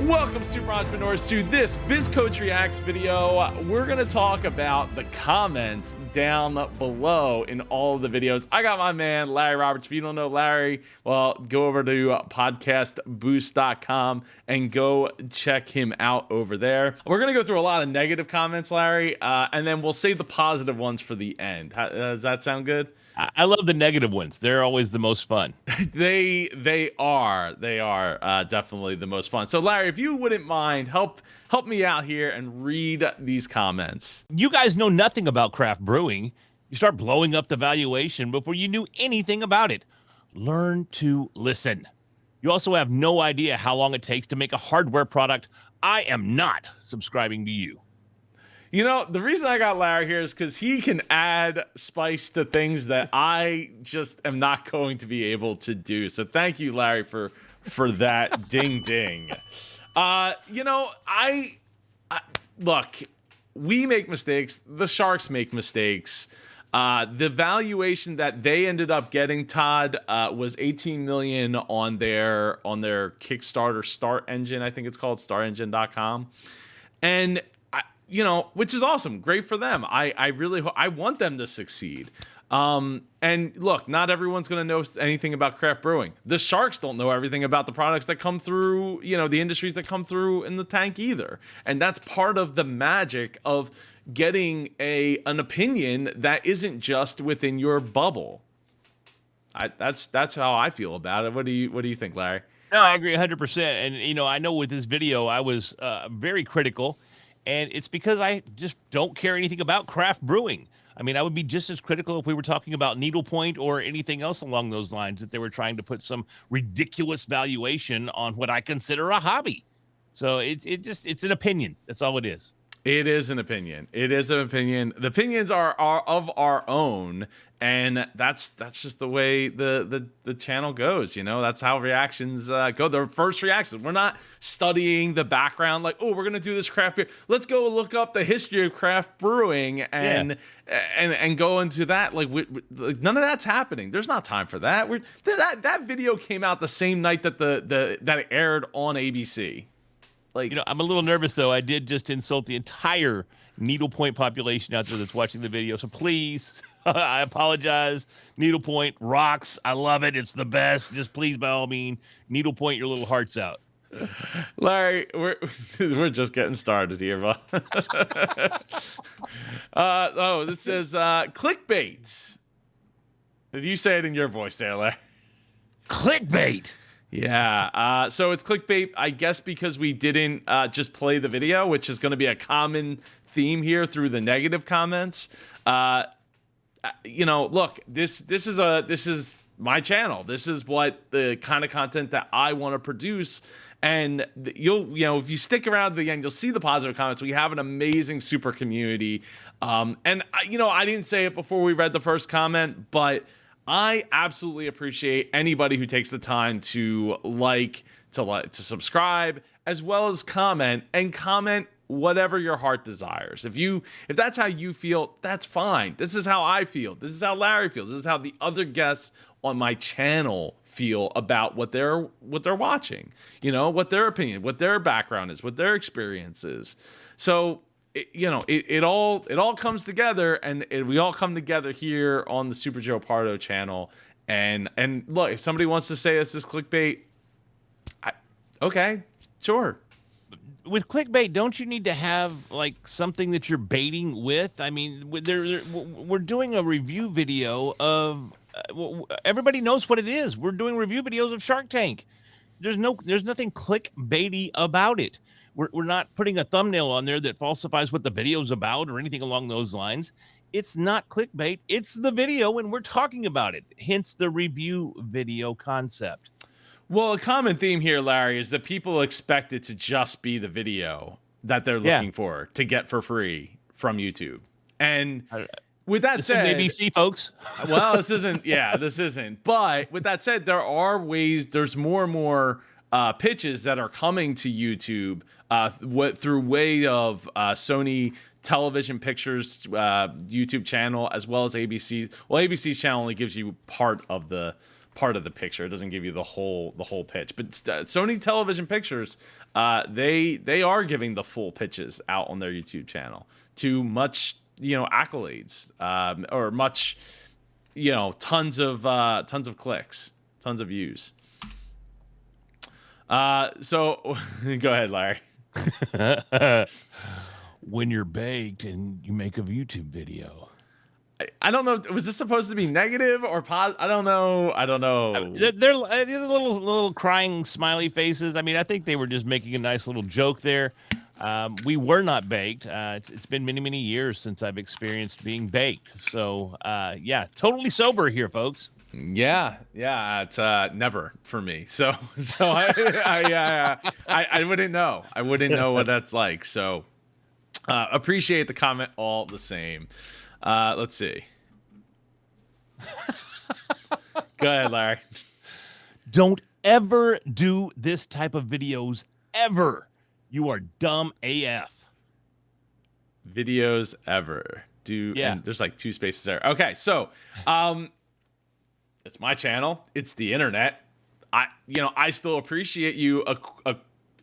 Welcome, super entrepreneurs, to this BizCoach Reacts video. We're going to talk about the comments down below in all of the videos. I got my man, Larry Roberts. If you don't know Larry, well, go over to podcastboost.com and go check him out over there. We're going to go through a lot of negative comments, Larry, and then we'll save the positive ones for the end. Does that sound good? I love the negative ones. They're always the most fun. They are definitely the most fun. So Larry, if you wouldn't mind, help me out here and read these comments. You guys know nothing about craft brewing. You start blowing up the valuation before you knew anything about it. Learn to listen. You also have no idea how long it takes to make a hardware product. I am not subscribing to you. You know, the reason I got Larry here is because he can add spice to things that I just am not going to be able to do. So thank you, Larry, for that. Ding, ding. You know, look, we make mistakes. The Sharks make mistakes. The valuation that they ended up getting, Todd, was $18 million on their Kickstarter Start Engine. I think it's called StartEngine.com. And you know, which is awesome. Great for them. I really want them to succeed. And look, not everyone's going to know anything about craft brewing. The Sharks don't know everything about the products that come through, you know, the industries that come through in the tank either. And that's part of the magic of getting an opinion that isn't just within your bubble. That's how I feel about it. What do you think, Larry? No, I agree 100%. And, you know, I know with this video, I was very critical. And it's because I just don't care anything about craft brewing. I mean, I would be just as critical if we were talking about needlepoint or anything else along those lines, that they were trying to put some ridiculous valuation on what I consider a hobby. So it's an opinion. That's all it is. It is an opinion. It is an opinion. The opinions are of our own, and that's just the way the channel goes. You know, that's how reactions go. They're first reactions. We're not studying the background, like, oh, we're gonna do this craft beer. Let's go look up the history of craft brewing and go into that. Like, none of that's happening. There's not time for that. That video came out the same night that that it aired on ABC. Like, you know, I'm a little nervous, though. I did just insult the entire needlepoint population out there that's watching the video. So please, I apologize. Needlepoint rocks. I love it. It's the best. Just please, by all means, needlepoint your little hearts out. Larry, we're just getting started here, bud. This is clickbait. Did you say it in your voice there, Larry? Clickbait. Yeah, so it's clickbait, I guess, because we didn't just play the video, which is going to be a common theme here through the negative comments. You know, look, this is my channel. This is what the kind of content that I want to produce. And you know, if you stick around to the end, you'll see the positive comments. We have an amazing super community. You know, I didn't say it before we read the first comment, but I absolutely appreciate anybody who takes the time to to subscribe, as well as comment whatever your heart desires. If that's how you feel, that's fine. This is how I feel. This is how Larry feels. This is how the other guests on my channel feel about what they're watching. You know, what their opinion, what their background is, what their experience is. So it all comes together, and we all come together here on the Super Joe Pardo channel. And look, if somebody wants to say this is clickbait, okay, sure. With clickbait, don't you need to have like something that you're baiting with? I mean, we're doing a review video of. Everybody knows what it is. We're doing review videos of Shark Tank. There's nothing clickbaity about it. We're not putting a thumbnail on there that falsifies what the video's about or anything along those lines. It's not clickbait. It's the video, and we're talking about it. Hence the review video concept. Well, a common theme here, Larry, is that people expect it to just be the video that they're looking for to get for free from YouTube. And with that said, ABC, folks. Well, this isn't. But with that said, there's more and more pitches that are coming to YouTube through way of Sony Television Pictures YouTube channel, as well as ABC's. Well, ABC's channel only gives you part of the part of the picture. It doesn't give you the whole pitch. But Sony Television Pictures, they are giving the full pitches out on their YouTube channel to much, accolades, or much, tons of clicks, tons of views. So go ahead, Larry. When you're baked and you make a YouTube video. I don't know. Was this supposed to be negative or positive? I don't know. They're little crying smiley faces. I mean, I think they were just making a nice little joke there. We were not baked. It's been many, many years since I've experienced being baked. So, yeah, totally sober here, folks. Yeah, it's never for me. So I wouldn't know. I wouldn't know what that's like. So, appreciate the comment all the same. Let's see. Go ahead, Larry. Don't ever do this type of videos ever. You are dumb AF. Videos ever. And there's like 2 spaces there. Okay, so it's my channel. It's the internet. I still appreciate you,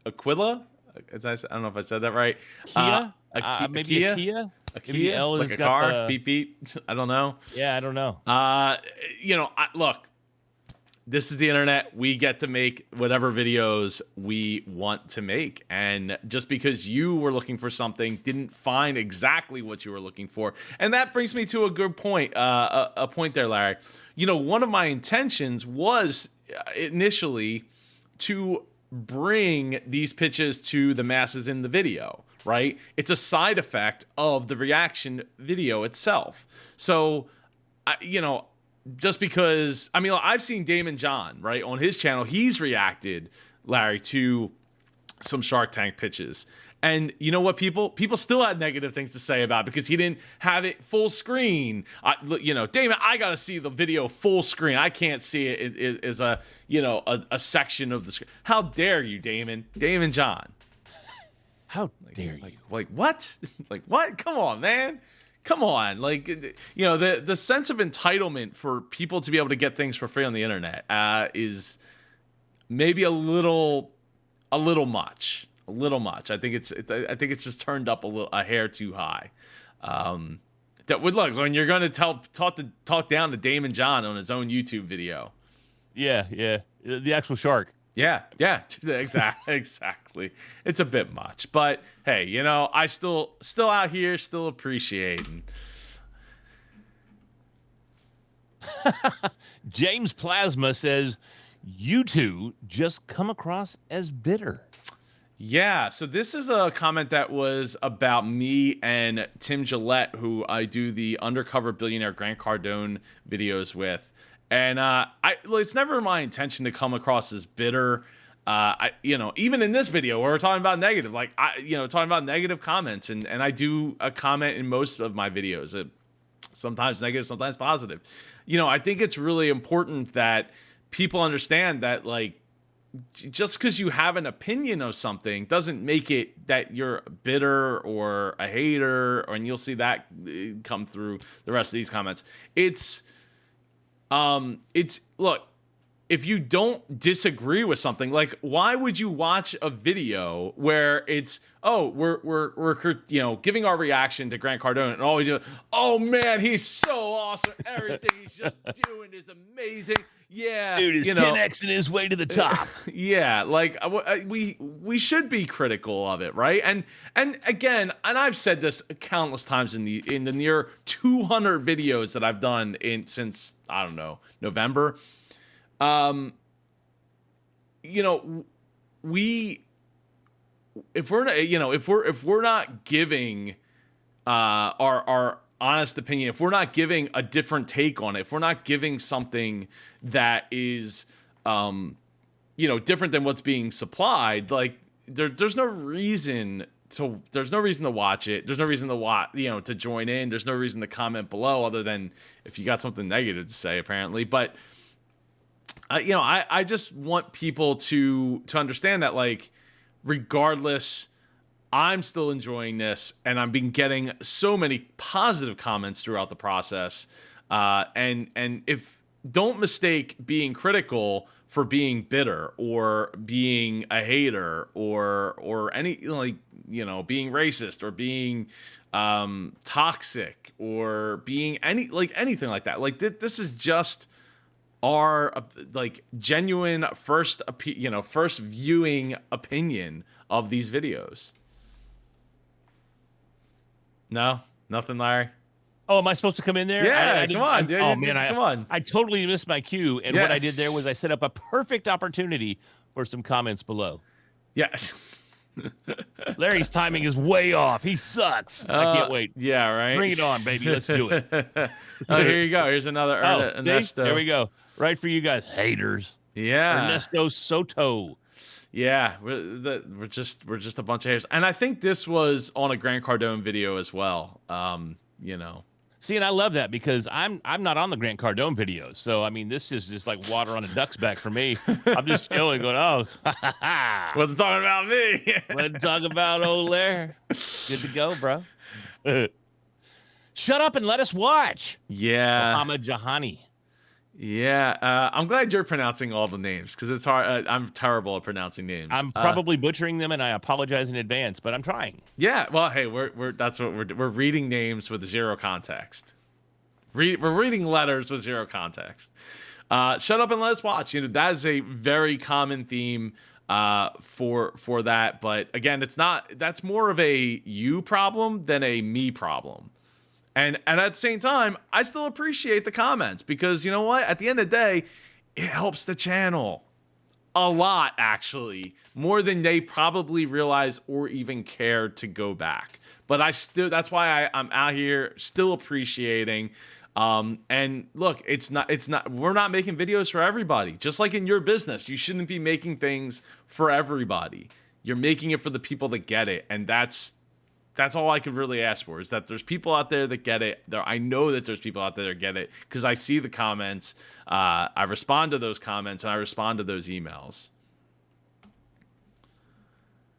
Aquila. I don't know if I said that right. Maybe a Kia. A Kia, like a car, beep beep. I don't know. Yeah, I don't know. Look, this is the internet. We get to make whatever videos we want to make, and just because you were looking for something, didn't find exactly what you were looking for, and that brings me to a good point. A point there, Larry. One of my intentions was initially to bring these pitches to the masses in the video. Right? It's a side effect of the reaction video itself. So, just because, I've seen Daymond John, right, on his channel, he's reacted, Larry, to some Shark Tank pitches. And you know what, people still had negative things to say about it because he didn't have it full screen. Damon, I got to see the video full screen. I can't see it as a section of the screen. How dare you, Daymond John? How dare you? Like what? Like what? Come on, man. Come on. Like, the sense of entitlement for people to be able to get things for free on the internet is maybe a little much. A little much. I think it's just turned up a hair too high. That would look when you're going to talk down to Daymond John on his own YouTube video. Yeah. The actual shark. Yeah, exactly. It's a bit much, but hey, I still out here, still appreciating. James Plasma says, "You two just come across as bitter." Yeah, so this is a comment that was about me and Tim Gillette, who I do the Undercover Billionaire Grant Cardone videos with. And it's never my intention to come across as bitter. Even in this video where we're talking about negative, talking about negative comments, and I do a comment in most of my videos, sometimes negative, sometimes positive. I think it's really important that people understand that, just because you have an opinion of something doesn't make it that you're bitter or a hater, and you'll see that come through the rest of these comments. Look, if you don't disagree with something, why would you watch a video where it's, we're giving our reaction to Grant Cardone, and all we do, oh man, he's so awesome, everything he's just doing is amazing. Yeah, dude is 10xing his way to the top. Yeah, we should be critical of it, right? And again, and I've said this countless times in the near 200 videos that I've done since I don't know, November. If we're not giving our honest opinion, if we're not giving a different take on it, if we're not giving something that is different than what's being supplied, there's no reason to watch it. There's no reason to join in. There's no reason to comment below, other than if you got something negative to say, apparently. But I just want people to understand that, regardless, I'm still enjoying this, and I've been getting so many positive comments throughout the process. And if don't mistake being critical for being bitter or being a hater or any, like, being racist or being toxic or being anything like that. Like this is just our like genuine first viewing opinion of these videos. No, nothing, Larry. Oh, am I supposed to come in there? Yeah, come on, dude. Oh man, come on. I totally missed my cue, and what I did there was I set up a perfect opportunity for some comments below. Yes. Larry's timing is way off. He sucks. I can't wait. Yeah, right. Bring it on, baby. Let's do it. Oh, here you go. Here's another Ernesto. There we go. Right for you guys, haters. Yeah. Ernesto Soto. Yeah, we're just a bunch of haters, and I think this was on a Grant Cardone video as well. See, and I love that because I'm not on the Grant Cardone videos. So, I mean, this is just like water on a duck's back for me. I'm just chilling going, oh, wasn't talking about me. Let's talk about old Larry. Good to go, bro. Shut up and let us watch. Yeah. Muhammad Jahani. Yeah. I'm glad you're pronouncing all the names because it's hard. I'm terrible at pronouncing names. I'm probably butchering them, and I apologize in advance, but I'm trying. Yeah. Well, hey, that's what we're reading names with zero context. We're reading letters with zero context. Shut up and let us watch. That is a very common theme for that. But again, that's more of a you problem than a me problem. And at the same time, I still appreciate the comments because you know what? At the end of the day, it helps the channel a lot, actually, more than they probably realize or even care to go back. But that's why I'm out here still appreciating. And look, we're not making videos for everybody. Just like in your business, you shouldn't be making things for everybody. You're making it for the people that get it. And that's all I could really ask for, is that there's people out there that get it. I know that there's people out there that get it because I see the comments. I respond to those comments and I respond to those emails.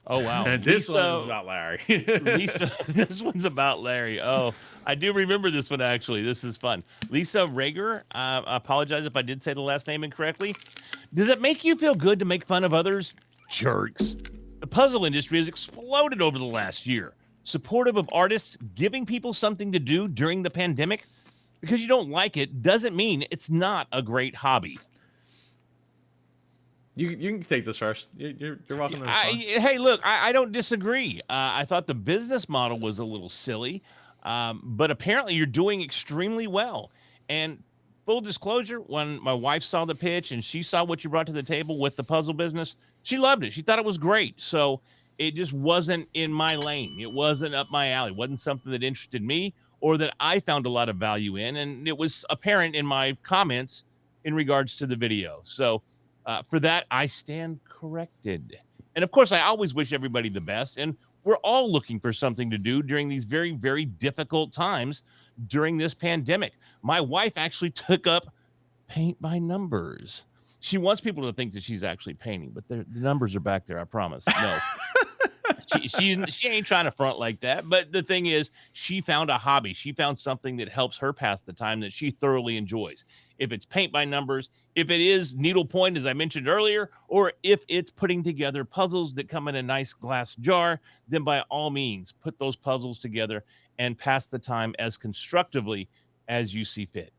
Oh, wow. And this one is about Larry. Lisa, this one's about Larry. Oh, I do remember this one, actually. This is fun. Lisa Rager, I apologize if I did say the last name incorrectly. Does it make you feel good to make fun of others? Jerks. The puzzle industry has exploded over the last year. Supportive of artists giving people something to do during the pandemic. Because you don't like it doesn't mean it's not a great hobby. You can take this first. You're welcome. Hey, look, I don't disagree. I thought the business model was a little silly, but apparently you're doing extremely well. And full disclosure, when my wife saw the pitch and she saw what you brought to the table with the puzzle business, she loved it. She thought it was great. So it just wasn't in my lane. It wasn't up my alley. It wasn't something that interested me or that I found a lot of value in. And it was apparent in my comments in regards to the video. So for that, I stand corrected. And of course, I always wish everybody the best. And we're all looking for something to do during these very, very difficult times during this pandemic. My wife actually took up paint by numbers. She wants people to think that she's actually painting, but the numbers are back there. I promise. No. She ain't trying to front like that. But the thing is, she found a hobby. She found something that helps her pass the time that she thoroughly enjoys. If it's paint by numbers, if it is needlepoint, as I mentioned earlier, or if it's putting together puzzles that come in a nice glass jar, then by all means, put those puzzles together and pass the time as constructively as you see fit.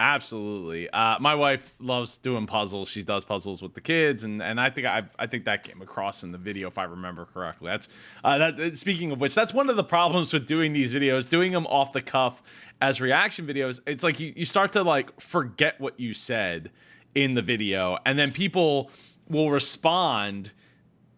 Absolutely. My wife loves doing puzzles. She does puzzles with the kids, and I think that came across in the video if I remember correctly. That's speaking of which, that's one of the problems with doing these videos, doing them off the cuff as reaction videos. It's like you start to like forget what you said in the video, and then people will respond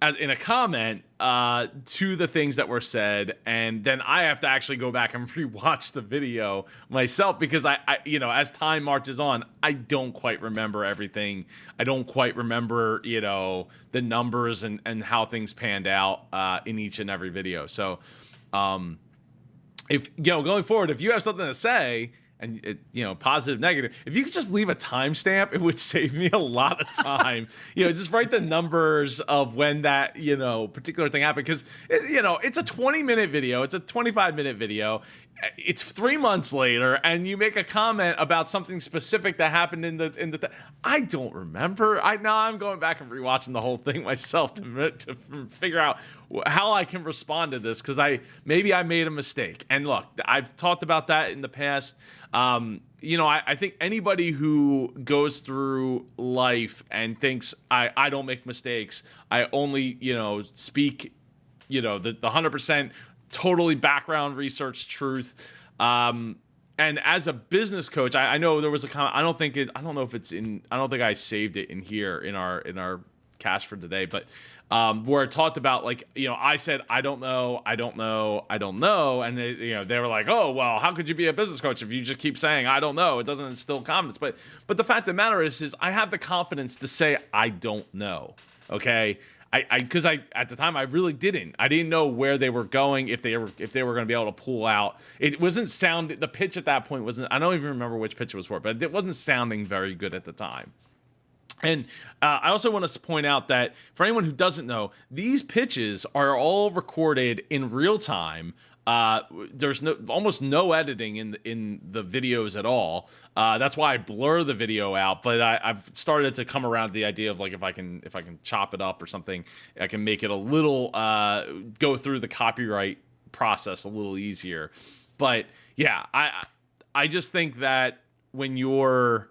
as in a comment to the things that were said, and then I have to actually go back and rewatch the video myself because I as time marches on, I don't quite remember everything. I don't quite remember the numbers and how things panned out in each and every video. So if going forward, if you have something to say, and positive, negative, if you could just leave a timestamp, it would save me a lot of time. Just write the numbers of when that particular thing happened, because it's a 20-minute video, it's a 25-minute video. it's 3 months later, and you make a comment about something specific that happened in the. I don't remember. I'm going back and rewatching the whole thing myself to figure out how I can respond to this, because maybe I made a mistake. And look, I've talked about that in the past. I think anybody who goes through life and thinks I don't make mistakes, I only speak the 100% totally background research truth. And as a business coach, I know there was a comment. I don't think I saved it in here in our cast for today, but where it talked about, like, I said, I don't know. And they were like, oh, well, how could you be a business coach if you just keep saying, I don't know? It doesn't instill confidence. But the fact of the matter is I have the confidence to say, I don't know. Okay. Because at the time I really didn't. I didn't know where they were going, if they were going to be able to pull out. It wasn't the pitch at that point wasn't. I don't even remember which pitch it was for, but it wasn't sounding very good at the time. And I also want to point out that for anyone who doesn't know, these pitches are all recorded in real time. There's almost no editing in the videos at all. That's why I blur the video out. But I've started to come around to the idea of, like, if I can chop it up or something, I can make it a little go through the copyright process a little easier. But yeah, I just think that when you're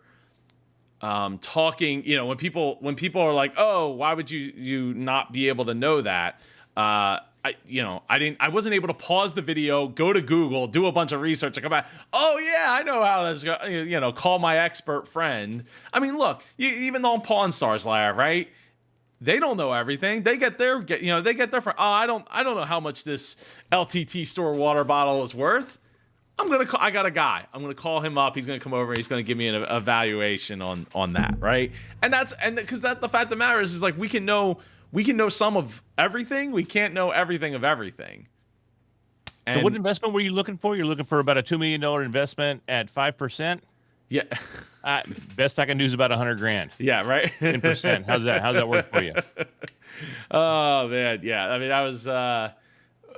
talking, when people are like, oh, why would you not be able to know that? I wasn't able to pause the video, go to Google, do a bunch of research, and come back. Oh yeah, I know how this goes. Call my expert friend. I mean, look, even on Pawn Stars Live, right? They don't know everything. They get their friend. Oh, I don't know how much this LTT store water bottle is worth. I got a guy. I'm gonna call him up. He's gonna come over. And he's gonna give me an evaluation on that, right? And because the fact of the matter is like we can know some of everything. We can't know everything of everything. So what investment were you looking for? You're looking for about a $2 million investment at 5%. Yeah. Best I can do is about $100,000. Yeah. Right. 10%. How's that work for you? Oh man. Yeah. I mean, I was.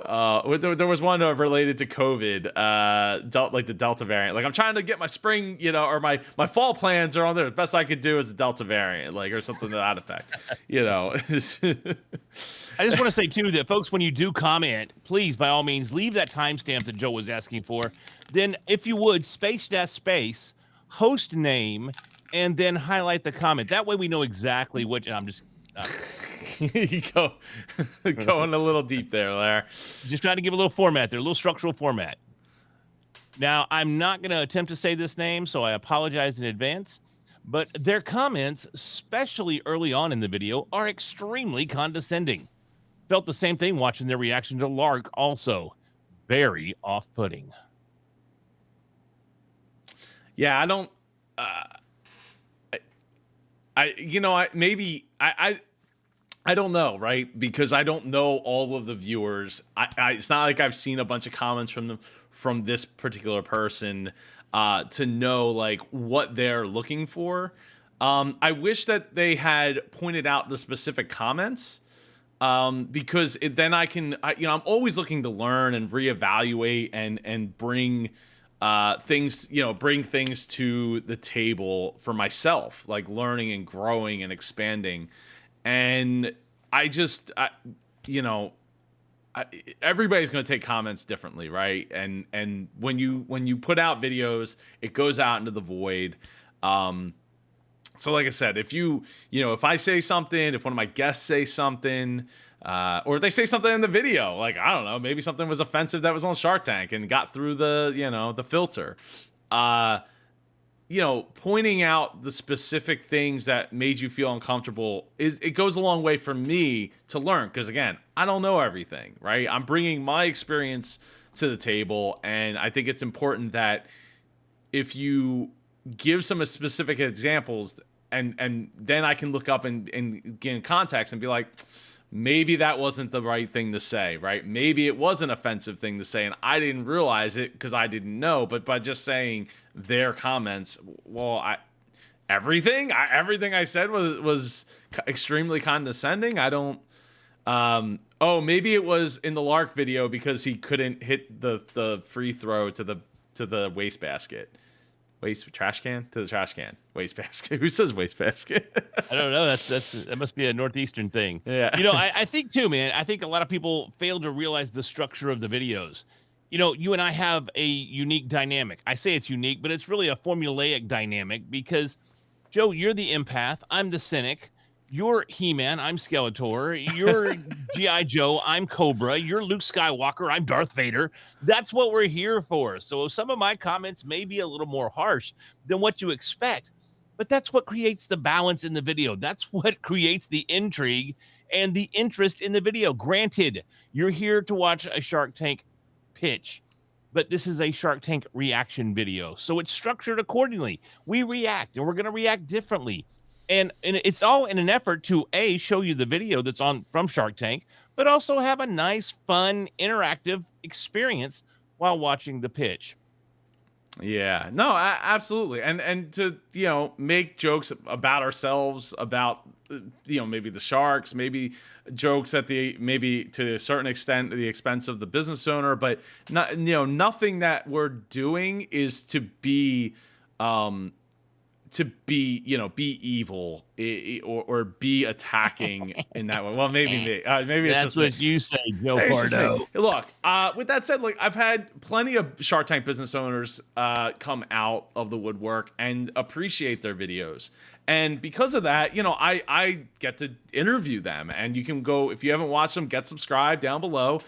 There was one related to COVID, like the Delta variant. Like, I'm trying to get my spring, or my fall plans are on there. The best I could do is the Delta variant, like, or something to that effect. I just want to say too that, folks, when you do comment, please, by all means, leave that timestamp that Joe was asking for. Then, if you would, space, host name, and then highlight the comment. That way, we know exactly what. I'm just. You going a little deep there, Larry. Just trying to give a little format there, a little structural format. Now, I'm not going to attempt to say this name, so I apologize in advance. But their comments, especially early on in the video, are extremely condescending. Felt the same thing watching their reaction to Lark, also very off-putting. Yeah, I don't. I don't know, right? Because I don't know all of the viewers. It's not like I've seen a bunch of comments from this particular person to know, like, what they're looking for. I wish that they had pointed out the specific comments, because then I'm always looking to learn and reevaluate and bring things to the table for myself, like learning and growing and expanding. And everybody's going to take comments differently, right? And when you put out videos, it goes out into the void. So like I said, if I say something, if one of my guests say something, or if they say something in the video, like, I don't know, maybe something was offensive that was on Shark Tank and got through the filter, pointing out the specific things that made you feel uncomfortable it goes a long way for me to learn. Because again, I don't know everything, right? I'm bringing my experience to the table, and I think it's important that if you give some specific examples, and then I can look up and get in context and be like, maybe that wasn't the right thing to say, right? Maybe it was an offensive thing to say, and I didn't realize it because I didn't know. But by just saying their comments, well, everything I said was extremely condescending. I don't. Oh, maybe it was in the Lark video because he couldn't hit the free throw to the wastebasket. Trash can to the trash can. Wastebasket. Who says wastebasket? I don't know. That must be a Northeastern thing. Yeah. I think too, man. I think a lot of people fail to realize the structure of the videos. You and I have a unique dynamic. I say it's unique, but it's really a formulaic dynamic because, Joe, you're the empath. I'm the cynic. You're He-Man. I'm Skeletor. You're G.I. Joe. I'm Cobra. You're Luke Skywalker. I'm Darth Vader. That's what we're here for. So some of my comments may be a little more harsh than what you expect, but that's what creates the balance in the video. That's what creates the intrigue and the interest in the video. Granted, you're here to watch a Shark Tank pitch, but this is a Shark Tank reaction video. So it's structured accordingly. We react, and we're going to react differently. And it's all in an effort to show you the video that's on from Shark Tank, but also have a nice, fun, interactive experience while watching the pitch. Yeah, no, absolutely. And to, make jokes about ourselves, about, maybe the Sharks, maybe jokes maybe to a certain extent, at the expense of the business owner, but not, nothing that we're doing is to be, be evil or be attacking in that way. Well, maybe maybe that's it's just what you say, Joe Pardo. Look, with that said, I've had plenty of Shark Tank business owners come out of the woodwork and appreciate their videos. And because of that, I get to interview them. And you can go, if you haven't watched them, get subscribed down below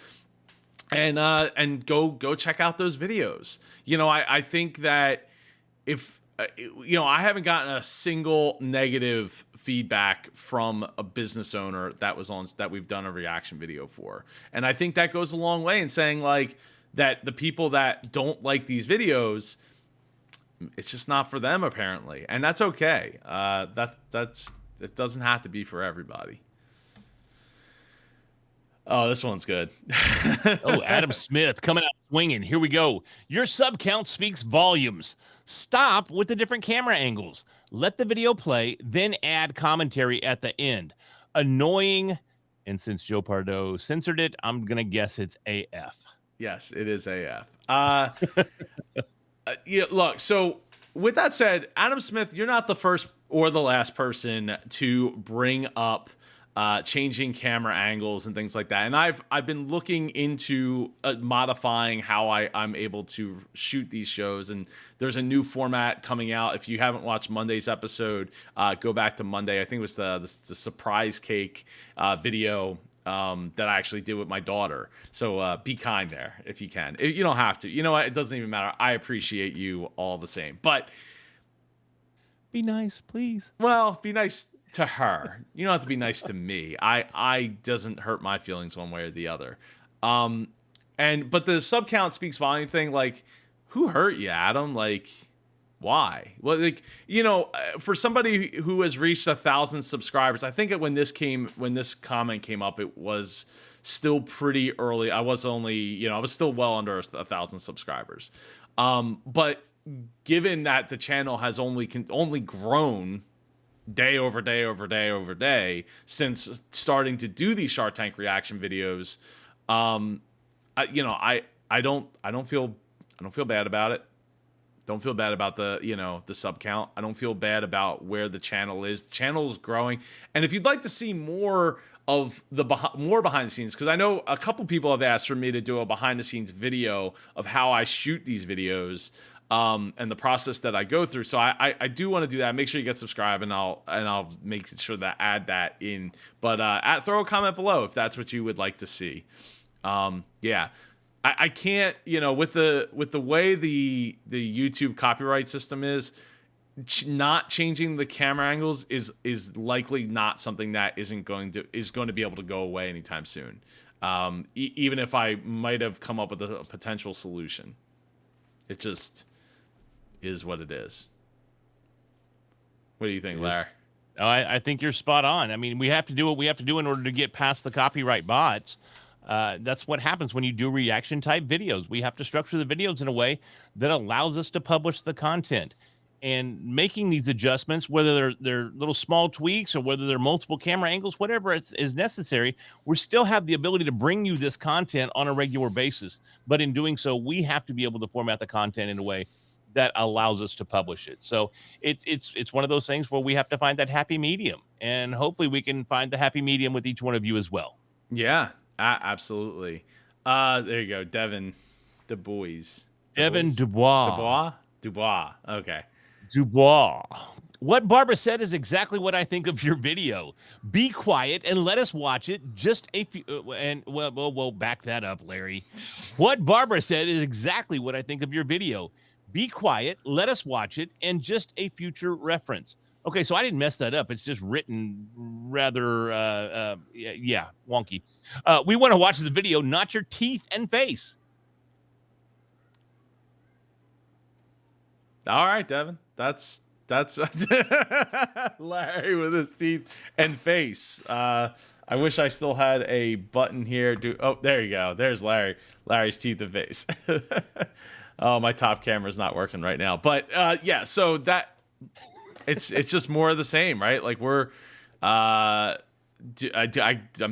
and go check out those videos. I think that if I haven't gotten a single negative feedback from a business owner that we've done a reaction video for. And I think that goes a long way in saying that the people that don't like these videos, it's just not for them apparently. And that's okay. It doesn't have to be for everybody. Oh, this one's good. Oh, Adam Smith coming out swinging. Here we go. Your sub count speaks volumes. Stop with the different camera angles. Let the video play, then add commentary at the end. Annoying. And since Joe Pardo censored it, I'm going to guess it's AF. Yes, it is AF. Look, so with that said, Adam Smith, you're not the first or the last person to bring up changing camera angles and things like that. And I've been looking into modifying how I'm able to shoot these shows. And there's a new format coming out. If you haven't watched Monday's episode, go back to Monday. I think it was the surprise cake video that I actually did with my daughter. So be kind there if you can. You don't have to. You know what? It doesn't even matter. I appreciate you all the same. But be nice, please. Well, be nice to her. You don't have to be nice to me. I doesn't hurt my feelings one way or the other. But the sub count speaks volume thing, who hurt you, Adam? Why? Well, for somebody who has reached 1,000 subscribers, I think when this comment came up, it was still pretty early. I was only, I was still well under 1,000 subscribers. But given that the channel has only grown day over day over day over day since starting to do these Shark Tank reaction videos, I don't feel bad about it. Don't feel bad about the sub count. I don't feel bad about where the channel is. The channel is growing, and if you'd like to see more of more behind the scenes, because I know a couple people have asked for me to do a behind the scenes video of how I shoot these videos. And the process that I go through. So I do want to do that. Make sure you get subscribed, and I'll make sure that add that in. But throw a comment below if that's what you would like to see. Yeah, I can't, with the way the YouTube copyright system is, not changing the camera angles is likely not something that is going to be able to go away anytime soon. Even if I might have come up with a potential solution, it just is what it is. What do you think, Larry? I think you're spot on. I mean, we have to do what we have to do in order to get past the copyright bots. That's what happens when you do reaction type videos. We have to structure the videos in a way that allows us to publish the content. and making these adjustments, whether they're little small tweaks or whether they're multiple camera angles, whatever is necessary, we still have the ability to bring you this content on a regular basis. But in doing so, we have to be able to format the content in a way that allows us to publish it. So it's one of those things where we have to find that happy medium, and hopefully we can find the happy medium with each one of you as well. Yeah, absolutely. There you go, Devin Dubois. Devin Dubois. Dubois. Okay. Dubois. What Barbara said is exactly what I think of your video. Be quiet and let us watch it. Just a few, and well, back that up, Larry. What Barbara said is exactly what I think of your video. Be quiet, let us watch it, and just a future reference. Okay, so I didn't mess that up. It's just written rather, wonky. We want to watch the video, not your teeth and face. All right, Devin. That's Larry with his teeth and face. I wish I still had a button here. There you go. There's Larry. Larry's teeth and face. Oh, my top camera's not working right now. But yeah, so that it's just more of the same, right? Like I'm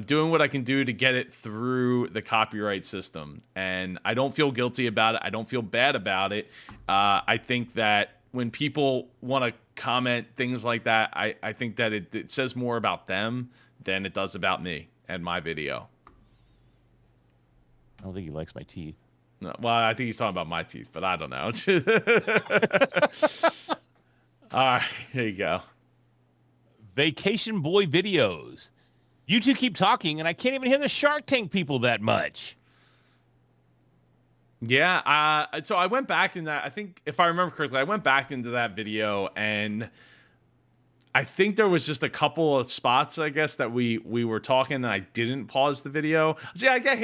doing what I can do to get it through the copyright system, and I don't feel guilty about it. I don't feel bad about it. I think that when people want to comment things like that, I think that it says more about them than it does about me and my video. I don't think he likes my teeth. No, well, I think he's talking about my teeth, but I don't know. All right, here you go. Vacation Boy videos. You two keep talking, and I can't even hear the Shark Tank people that much. Yeah, so I went back in that. I think, if I remember correctly, I went back into that video, and I think there was just a couple of spots, I guess, that we were talking, and I didn't pause the video. See, I get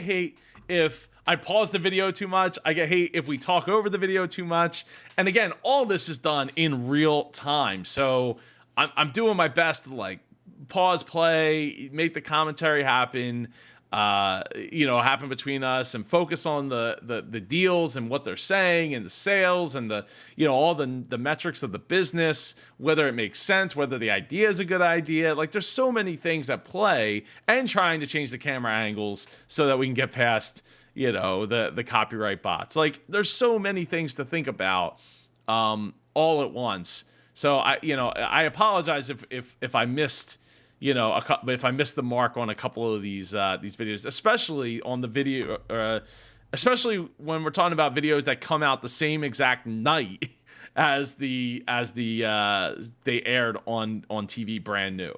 hate if I pause the video too much. I get hate if we talk over the video too much. And again, all this is done in real time, so I'm doing my best to like pause, play, make the commentary happen. Happen between us and focus on the deals and what they're saying and the sales and all the metrics of the business, whether it makes sense, whether the idea is a good idea. Like, there's so many things at play, and trying to change the camera angles so that we can get past, the copyright bots. Like, there's so many things to think about, all at once. So I apologize if I missed, if I missed the mark on a couple of these videos, especially on the video, especially when we're talking about videos that come out the same exact night as they aired on TV brand new.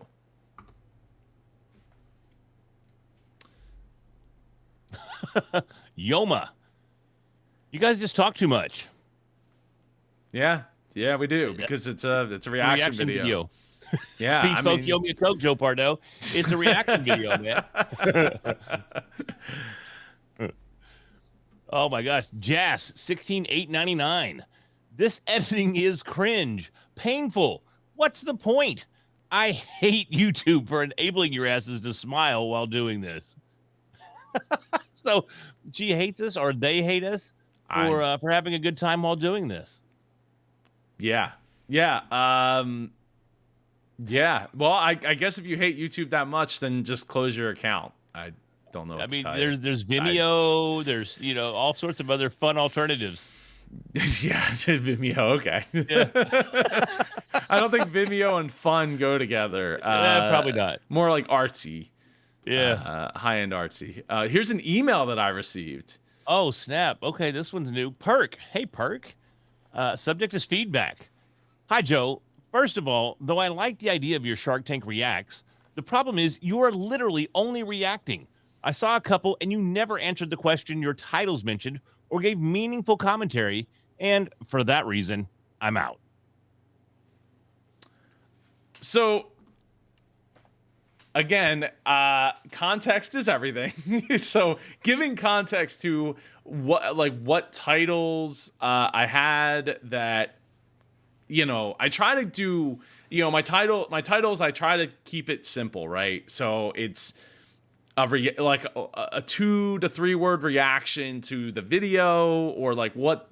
Yoma, you guys just talk too much. Yeah, we do, because it's a reaction video. Yeah, Pink Coke, Yomi a Coke, Joe Pardo. It's a reaction video, man. Oh my gosh, Jazz 16899. This editing is cringe, painful. What's the point? I hate YouTube for enabling your asses to smile while doing this. So she hates us, or they hate us for having a good time while doing this. Yeah. Yeah. Well, I guess if you hate YouTube that much, then just close your account. I don't know. There's Vimeo. There's all sorts of other fun alternatives. Yeah, Vimeo. Okay. Yeah. I don't think Vimeo and fun go together. Probably not. More like artsy. Yeah. High-end artsy. Here's an email that I received. Oh, snap. Okay, this one's new. Perk. Hey, Perk. Subject is feedback. Hi, Joe. First of all, though I like the idea of your Shark Tank reacts, the problem is you are literally only reacting. I saw a couple and you never answered the question your titles mentioned or gave meaningful commentary, and for that reason, I'm out. So, again, context is everything. So, giving context to what titles I had that, I try to do, my titles, I try to keep it simple, right? So like a 2 to 3 word reaction to the video, or like what,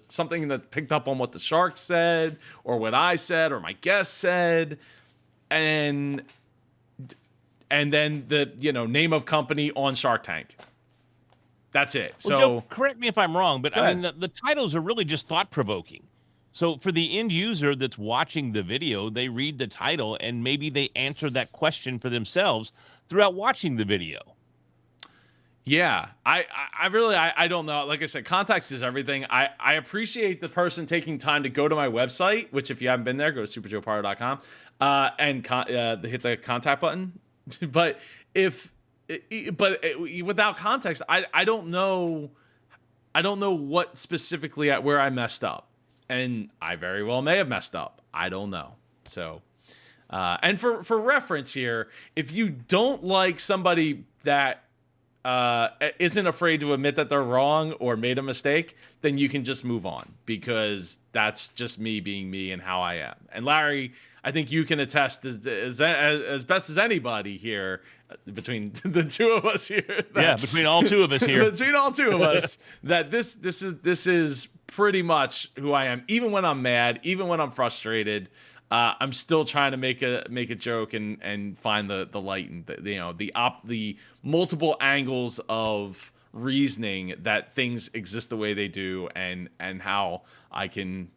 something that picked up on what the shark said or what I said or my guest said, and then the name of company on Shark Tank. That's it. Well, So Joe, correct me if I'm wrong, but Go I mean ahead. the titles are really just thought provoking. So for the end user that's watching the video, they read the title and maybe they answer that question for themselves throughout watching the video. Yeah, I really, I don't know. Like I said, context is everything. I appreciate the person taking time to go to my website, which if you haven't been there, go to superjoepardo.com, and hit the contact button. But without context, I don't know. I don't know what specifically at where I messed up, and I very well may have messed up. I don't know. So, and for reference here, if you don't like somebody that isn't afraid to admit that they're wrong or made a mistake, then you can just move on, because that's just me being me and how I am. And Larry, I think you can attest as best as anybody here, between the two of us here. Yeah, between all two of us here. Between all two of us, that this is pretty much who I am. Even when I'm mad, even when I'm frustrated, I'm still trying to make a joke and find the light and the multiple angles of reasoning that things exist the way they do, and how I can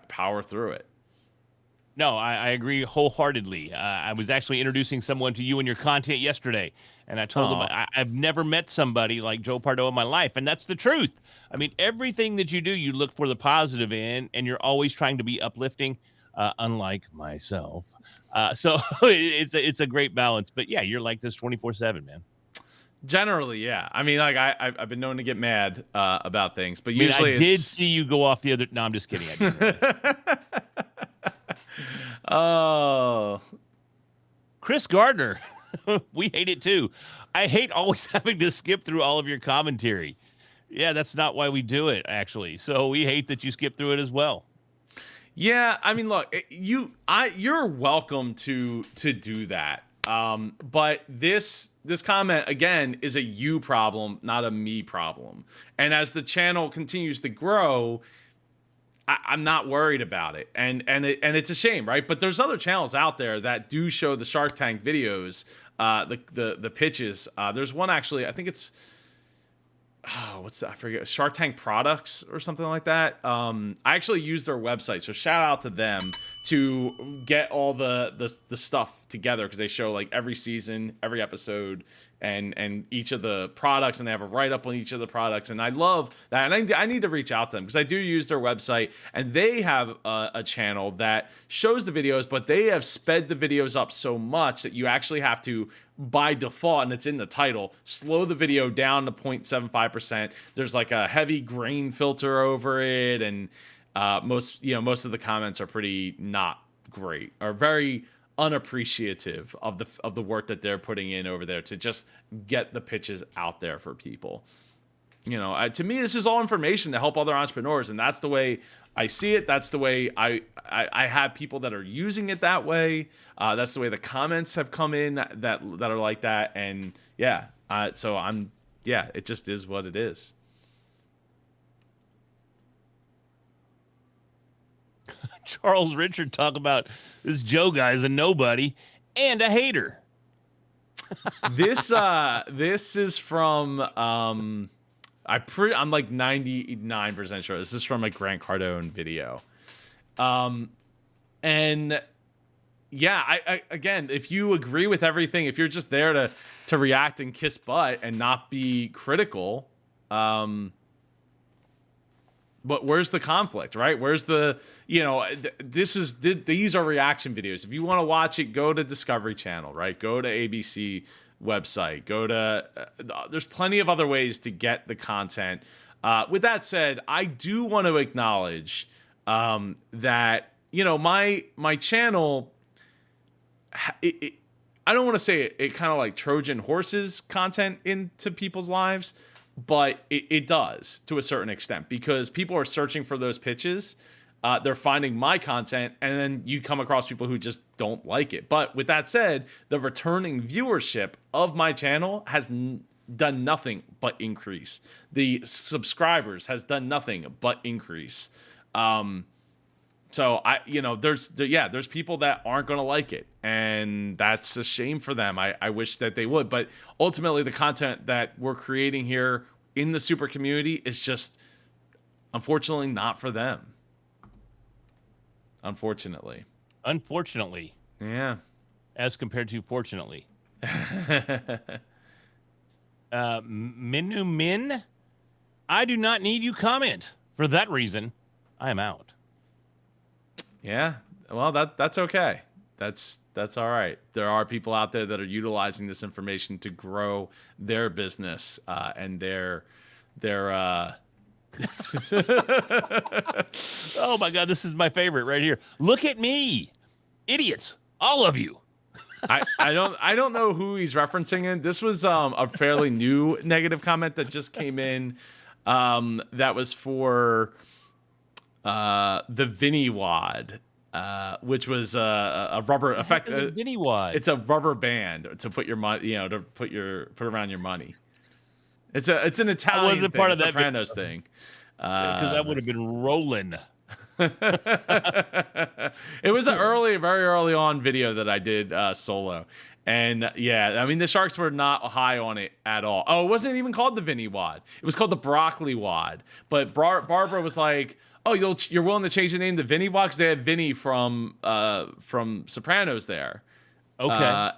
power through it. No, I agree wholeheartedly. I was actually introducing someone to you and your content yesterday, and I told them I've never met somebody like Joe Pardo in my life, and that's the truth. I mean, everything that you do, you look for the positive in, and you're always trying to be uplifting, unlike myself. So it's a great balance. But yeah, you're like this 24/7, man. Generally, yeah. I mean, like I've been known to get mad about things, but I mean, usually I did see you go off the other. No, I'm just kidding. I didn't really. Oh, Chris Gardner, we hate it too. I hate always having to skip through all of your commentary. Yeah, that's not why we do it, actually. So we hate that you skip through it as well. yeah. I mean, look, you're welcome to do that. But this comment again is a you problem, not a me problem. And as the channel continues to grow, I'm not worried about it, and it's a shame, right? But there's other channels out there that do show the Shark Tank videos, the pitches. There's one actually, I think it's what's that? I forget, Shark Tank Products or something like that. I actually use their website, so shout out to them to get all the stuff together, because they show like every season, every episode, and each of the products, and they have a write-up on each of the products, and I love that. And I need to reach out to them, because I do use their website, and they have a channel that shows the videos, but they have sped the videos up so much that you actually have to, by default, and it's in the title, slow the video down to 0.75%. There's like a heavy grain filter over it, and most of the comments are pretty not great, or very unappreciative of the work that they're putting in over there to just get the pitches out there for people. To me, this is all information to help other entrepreneurs, and that's the way I see it. That's the way I have people that are using it that way. That's the way the comments have come in that are like that, and yeah. So it just is what it is. Charles Richard talk about this Joe guy's a nobody and a hater. This is from I'm like 99% sure this is from a Grant Cardone video. And yeah, I again, if you agree with everything, if you're just there to react and kiss butt and not be critical, but where's the conflict, right? Where's the, these are reaction videos. If you want to watch it, go to Discovery Channel, right? Go to ABC website. Go to, there's plenty of other ways to get the content. With that said, I do want to acknowledge that, my channel, I don't want to say it kind of like Trojan horses content into people's lives, but it does to a certain extent, because people are searching for those pitches. they're finding my content, and then you come across people who just don't like it. But with that said, the returning viewership of my channel has done nothing but increase. The subscribers has done nothing but increase. So there's people that aren't going to like it, and that's a shame for them. I wish that they would, but ultimately the content that we're creating here in the super community is just, unfortunately, not for them. Unfortunately. Yeah. As compared to fortunately. Minu Min, I do not need you comment. For that reason, I am out. Yeah, well, that's okay. That's all right. There are people out there that are utilizing this information to grow their business and their Oh my God, this is my favorite right here. Look at me, idiots, all of you. I don't know who he's referencing in. This was a fairly new negative comment that just came in. That was for the Vinny Wad, which was a rubber effect. Vinny Wad. It's a rubber band to put your money, to put around your money. It's an Italian thing, part of that Sopranos thing. Because that would have been rolling. It was a very early on video that I did solo. And yeah, I mean, the Sharks were not high on it at all. Oh, it wasn't even called the Vinny Wad. It was called the Broccoli Wad. But Barbara was like, oh, you're willing to change the name to Vinny Wad? Because they had Vinny from Sopranos there. Okay.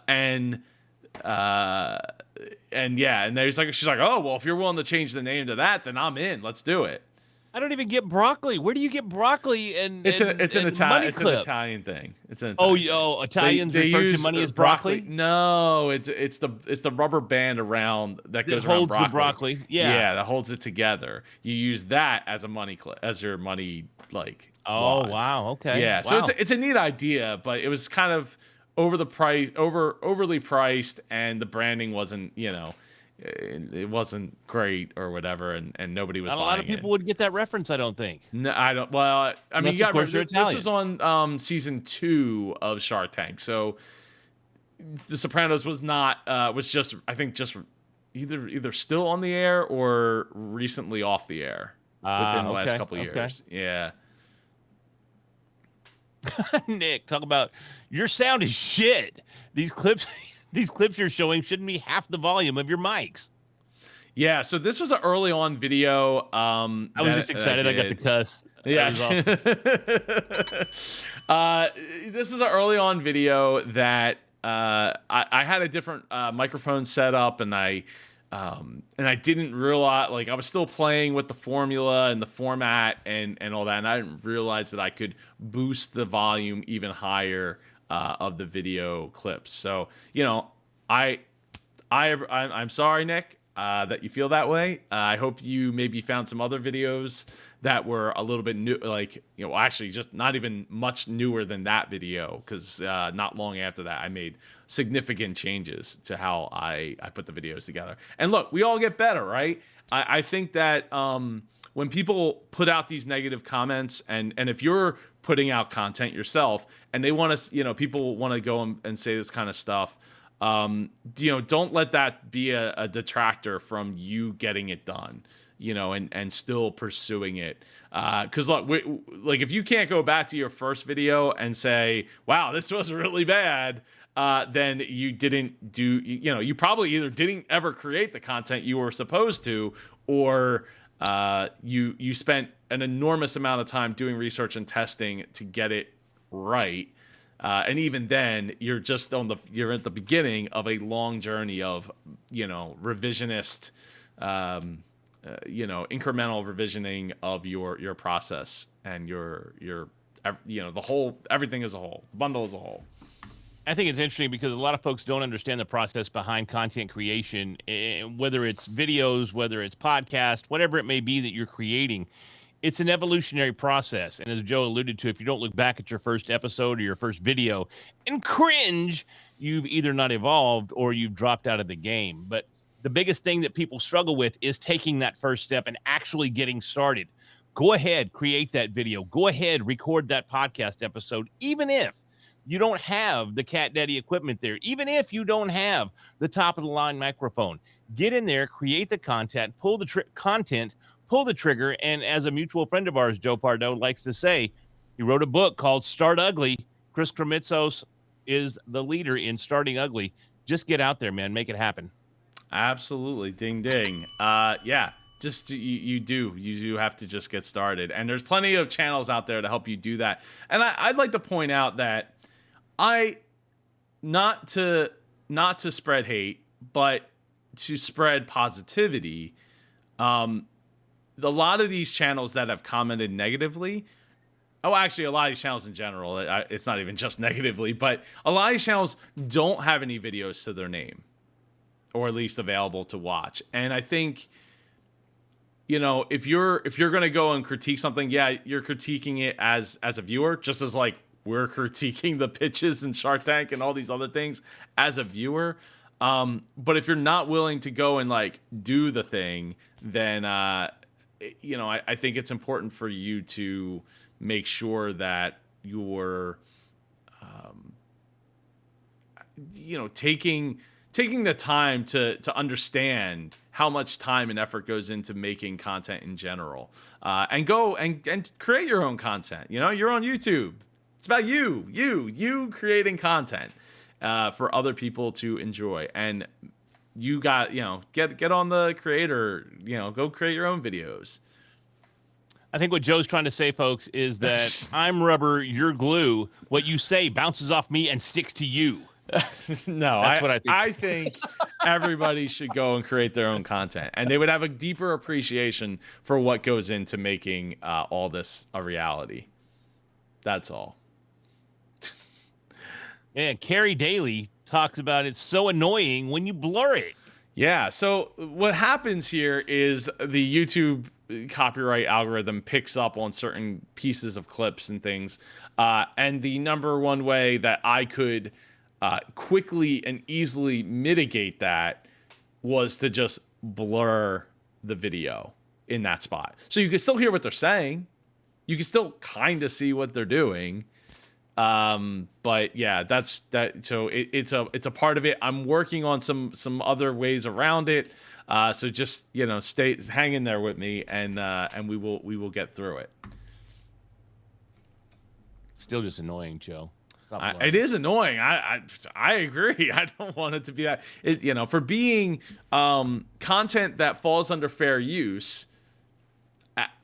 And yeah, and she's like, oh, well, if you're willing to change the name to that, then I'm in. Let's do it. I don't even get broccoli. Where do you get broccoli? And it's an Italian thing. It's an Italian Italians refer to money as broccoli? No, it's the rubber band around that goes around broccoli. The broccoli. Yeah, that holds it together. You use that as a money clip, as your money wad. Wow. Okay. Yeah. Wow. So it's a neat idea, but it was kind of overly priced, and the branding wasn't it wasn't great or whatever, and nobody was buying it. A lot of people would get that reference, I don't think. No, I don't. Well, I mean, this was on season 2 of Shark Tank, so The Sopranos was not was just either still on the air or recently off the air within the last couple of years. Yeah. Nick, talk about your sound is shit. These clips you're showing shouldn't be half the volume of your mics. Yeah, so this was an early on video. I was just excited I got to cuss. Yeah. Awesome. This is an early on video that I had a different microphone set up, and I didn't realize, I was still playing with the formula and the format and all that, and I didn't realize that I could boost the volume even higher of the video clips. So, I'm sorry, Nick, that you feel that way. I hope you maybe found some other videos that were a little bit new, actually just not even much newer than that video, because not long after that, I made significant changes to how I put the videos together. And look, we all get better, right? I think that when people put out these negative comments, and if you're putting out content yourself and they want to, people want to go and say this kind of stuff, don't let that be a detractor from you getting it done, and still pursuing it. Because look, if you can't go back to your first video and say, wow, this was really bad, then you didn't do, you probably either didn't ever create the content you were supposed to, or you spent an enormous amount of time doing research and testing to get it right. And even then, you're just you're at the beginning of a long journey of, revisionist, incremental revisioning of your process and your everything as a whole, the bundle as a whole. I think it's interesting because a lot of folks don't understand the process behind content creation, whether it's videos, whether it's podcast, whatever it may be that you're creating. It's an evolutionary process. And as Joe alluded to, if you don't look back at your first episode or your first video and cringe, you've either not evolved or you've dropped out of the game. But the biggest thing that people struggle with is taking that first step and actually getting started. go ahead, create that video. Go ahead, record that podcast episode, even if you don't have the Cat Daddy equipment there, even if you don't have the top of the line microphone. Get in there, create the content, pull the trigger. And as a mutual friend of ours, Joe Pardo, likes to say, he wrote a book called Start Ugly. Chris Krimitsos is the leader in Starting Ugly. Just get out there, man. Make it happen. Absolutely. Ding, ding. Yeah. Just you do have to just get started. And there's plenty of channels out there to help you do that. And I'd like to point out that not to spread hate, but to spread positivity. A lot of these channels that have commented negatively, actually, a lot of these channels in general, it's not even just negatively, but a lot of these channels don't have any videos to their name, or at least available to watch. And I think, if you're going to go and critique something, yeah, you're critiquing it as a viewer, just as like we're critiquing the pitches in Shark Tank and all these other things as a viewer. But if you're not willing to go and like do the thing, then, I think it's important for you to make sure that you're, taking the time to understand how much time and effort goes into making content in general, and go and create your own content. You're on YouTube. It's about you creating content for other people to enjoy. And you got, get on the creator, go create your own videos. I think what Joe's trying to say, folks, is that I'm rubber, you're glue. What you say bounces off me and sticks to you. No, that's what I think. I think everybody should go and create their own content, and they would have a deeper appreciation for what goes into making all this a reality. That's all. And Carrie Daly talks about it's so annoying when you blur it. Yeah. So what happens here is the YouTube copyright algorithm picks up on certain pieces of clips and things. And the number one way that I could quickly and easily mitigate that was to just blur the video in that spot. So you can still hear what they're saying. You can still kind of see what they're doing. But yeah, that's that. So it's a part of it. I'm working on some other ways around it. So just, hang in there with me, and we will get through it. Still just annoying, Joe. It is annoying. I agree. I don't want it to be that. For being content that falls under fair use,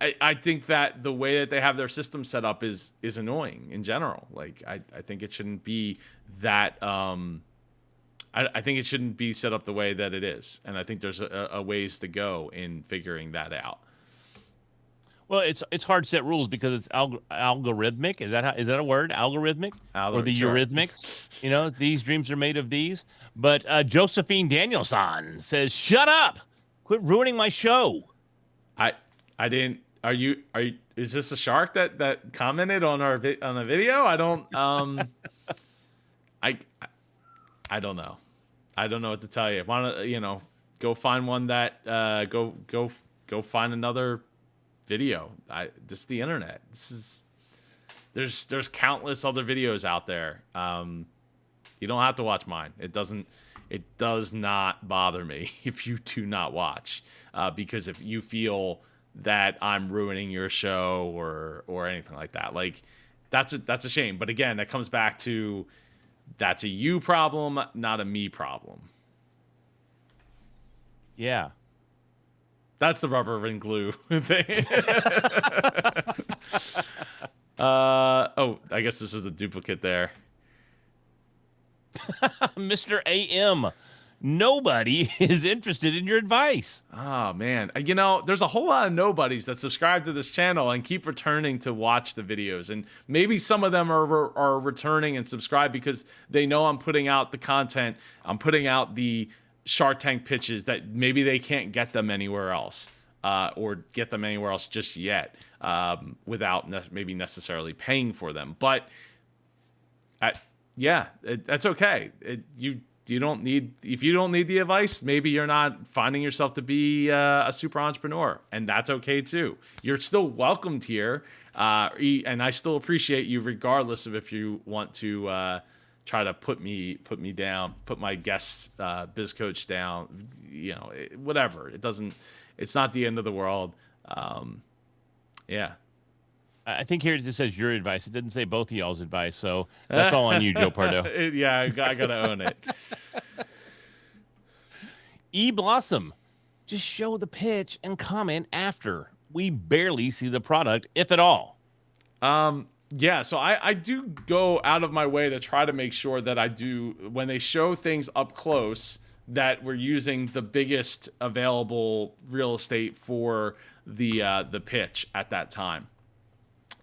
I think that the way that they have their system set up is annoying in general. Like I think it shouldn't be that. I think it shouldn't be set up the way that it is, and I think there's a ways to go in figuring that out. Well, it's hard to set rules because it's algorithmic. Is that a word? Algorithmic? Or the Eurythmics? These dreams are made of these. But Josephine Danielson says, "Shut up! Quit ruining my show." I didn't. Are you? Is this a shark that commented on a video? I don't. I don't know. I don't know what to tell you. Want to go find one that go find another video. This is the internet. There's countless other videos out there. You don't have to watch mine. It does not bother me if you do not watch, because if you feel that I'm ruining your show or anything like that, like that's a shame. But again, that comes back to that's a you problem, not a me problem. Yeah. That's the rubber and glue thing. I guess this was a duplicate there. Mr. AM, nobody is interested in your advice. Oh, man. There's a whole lot of nobodies that subscribe to this channel and keep returning to watch the videos. And maybe some of them are returning and subscribe because they know I'm putting out the content. I'm putting out the Shark Tank pitches that maybe they can't get them anywhere else, or get them anywhere else just yet, without maybe necessarily paying for them. But that's okay. if you don't need the advice, maybe you're not finding yourself to be a super entrepreneur, and that's okay too. You're still welcomed here, and I still appreciate you regardless of if you want to try to put me down, put my guest biz coach down, whatever. It's not the end of the world. Yeah. I think here it just says your advice. It didn't say both of y'all's advice, so that's all on you, Joe Pardo. Yeah, I gotta own it. Blossom, just show the pitch and comment after. We barely see the product, if at all. Yeah, so I do go out of my way to try to make sure that when they show things up close, that we're using the biggest available real estate for the pitch at that time,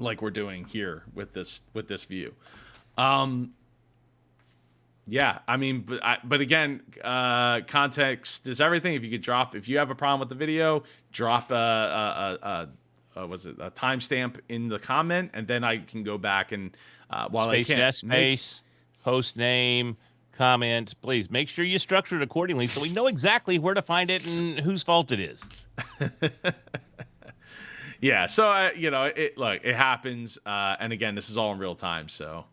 like we're doing here with this view. Yeah, I mean, but again, context is everything. If you have a problem with the video, drop a timestamp in the comment, and then I can go back and space, host name, comment. Please make sure you structure it accordingly so we know exactly where to find it and whose fault it is. Yeah, so it happens, and again, this is all in real time. So,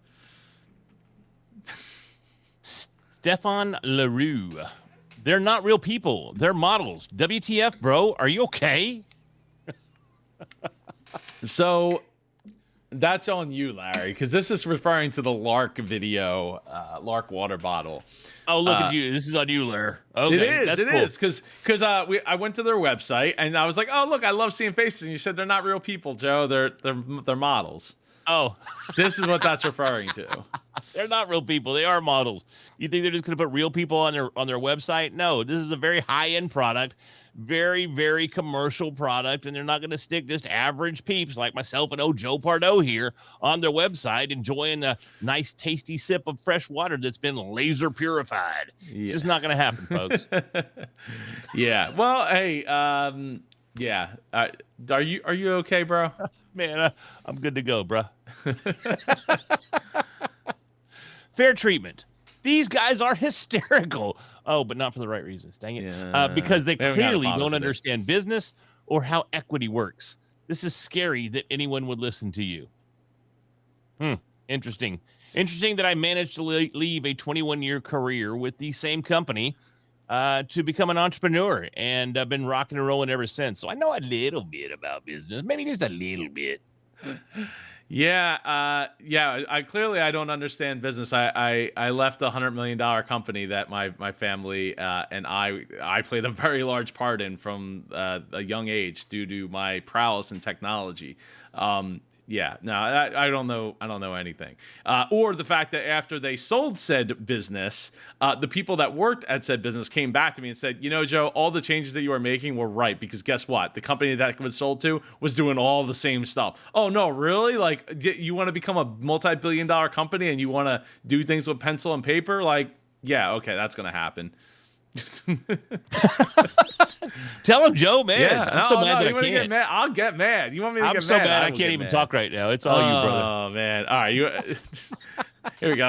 Stefan LaRue, they're not real people; they're models. WTF, bro? Are you okay? So that's on you, Larry, because this is referring to the Lark video, Lark water bottle. Oh, look at you! This is on you, Larry. Okay, it is, because I went to their website and I was like, oh, look, I love seeing faces, and you said they're not real people, Joe. They're models. Oh, this is what that's referring to. They're not real people. They are models. You think they're just going to put real people on their website? No, this is a very high-end product. Very, very commercial product, and they're not going to stick just average peeps like myself and Joe Pardo here on their website enjoying a nice, tasty sip of fresh water that's been laser purified. Yeah. It's just not going to happen, folks. Yeah. Well, hey, yeah. Are you okay, bro? Man, I'm good to go, bro. Fair treatment. These guys are hysterical. Oh, but not for the right reasons. Dang it. Yeah. Because they clearly don't understand business or how equity works. This is scary that anyone would listen to you. Interesting. Interesting that I managed to leave a 21-year career with the same company to become an entrepreneur. And I've been rocking and rolling ever since. So I know a little bit about business. Maybe just a little bit. Yeah, I clearly don't understand business. I left a $100 million company that my family and I played a very large part in from a young age due to my prowess in technology. Yeah, no, I don't know anything. Or the fact that after they sold said business, the people that worked at said business came back to me and said, Joe, all the changes that you were making were right, because guess what? The company that was sold to was doing all the same stuff. Oh, no, really? Like, you want to become a multi-billion-dollar company and you want to do things with pencil and paper? Like, yeah, okay, that's going to happen. Tell him, Joe, man. Yeah, I'm so mad that I can't. Get mad? I'll get mad. You want me to get mad? I'm so mad I can't even talk right now. It's all you, brother. Oh, man. All right. Here we go.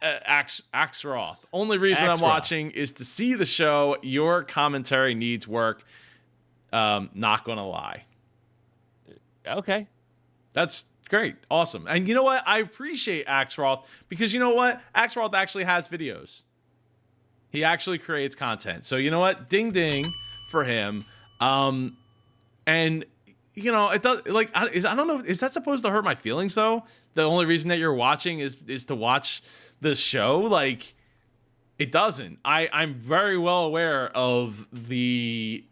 Axe Roth. Only reason I'm watching is to see the show. Your commentary needs work. Not going to lie. Okay. That's great. Awesome. And you know what? I appreciate Axe Roth because you know what? Axe Roth actually has videos. He actually creates content. So you know what? Ding ding for him. And it does, like, I don't know, is that supposed to hurt my feelings though? The only reason that you're watching is to watch the show? Like, it doesn't. I'm very well aware of the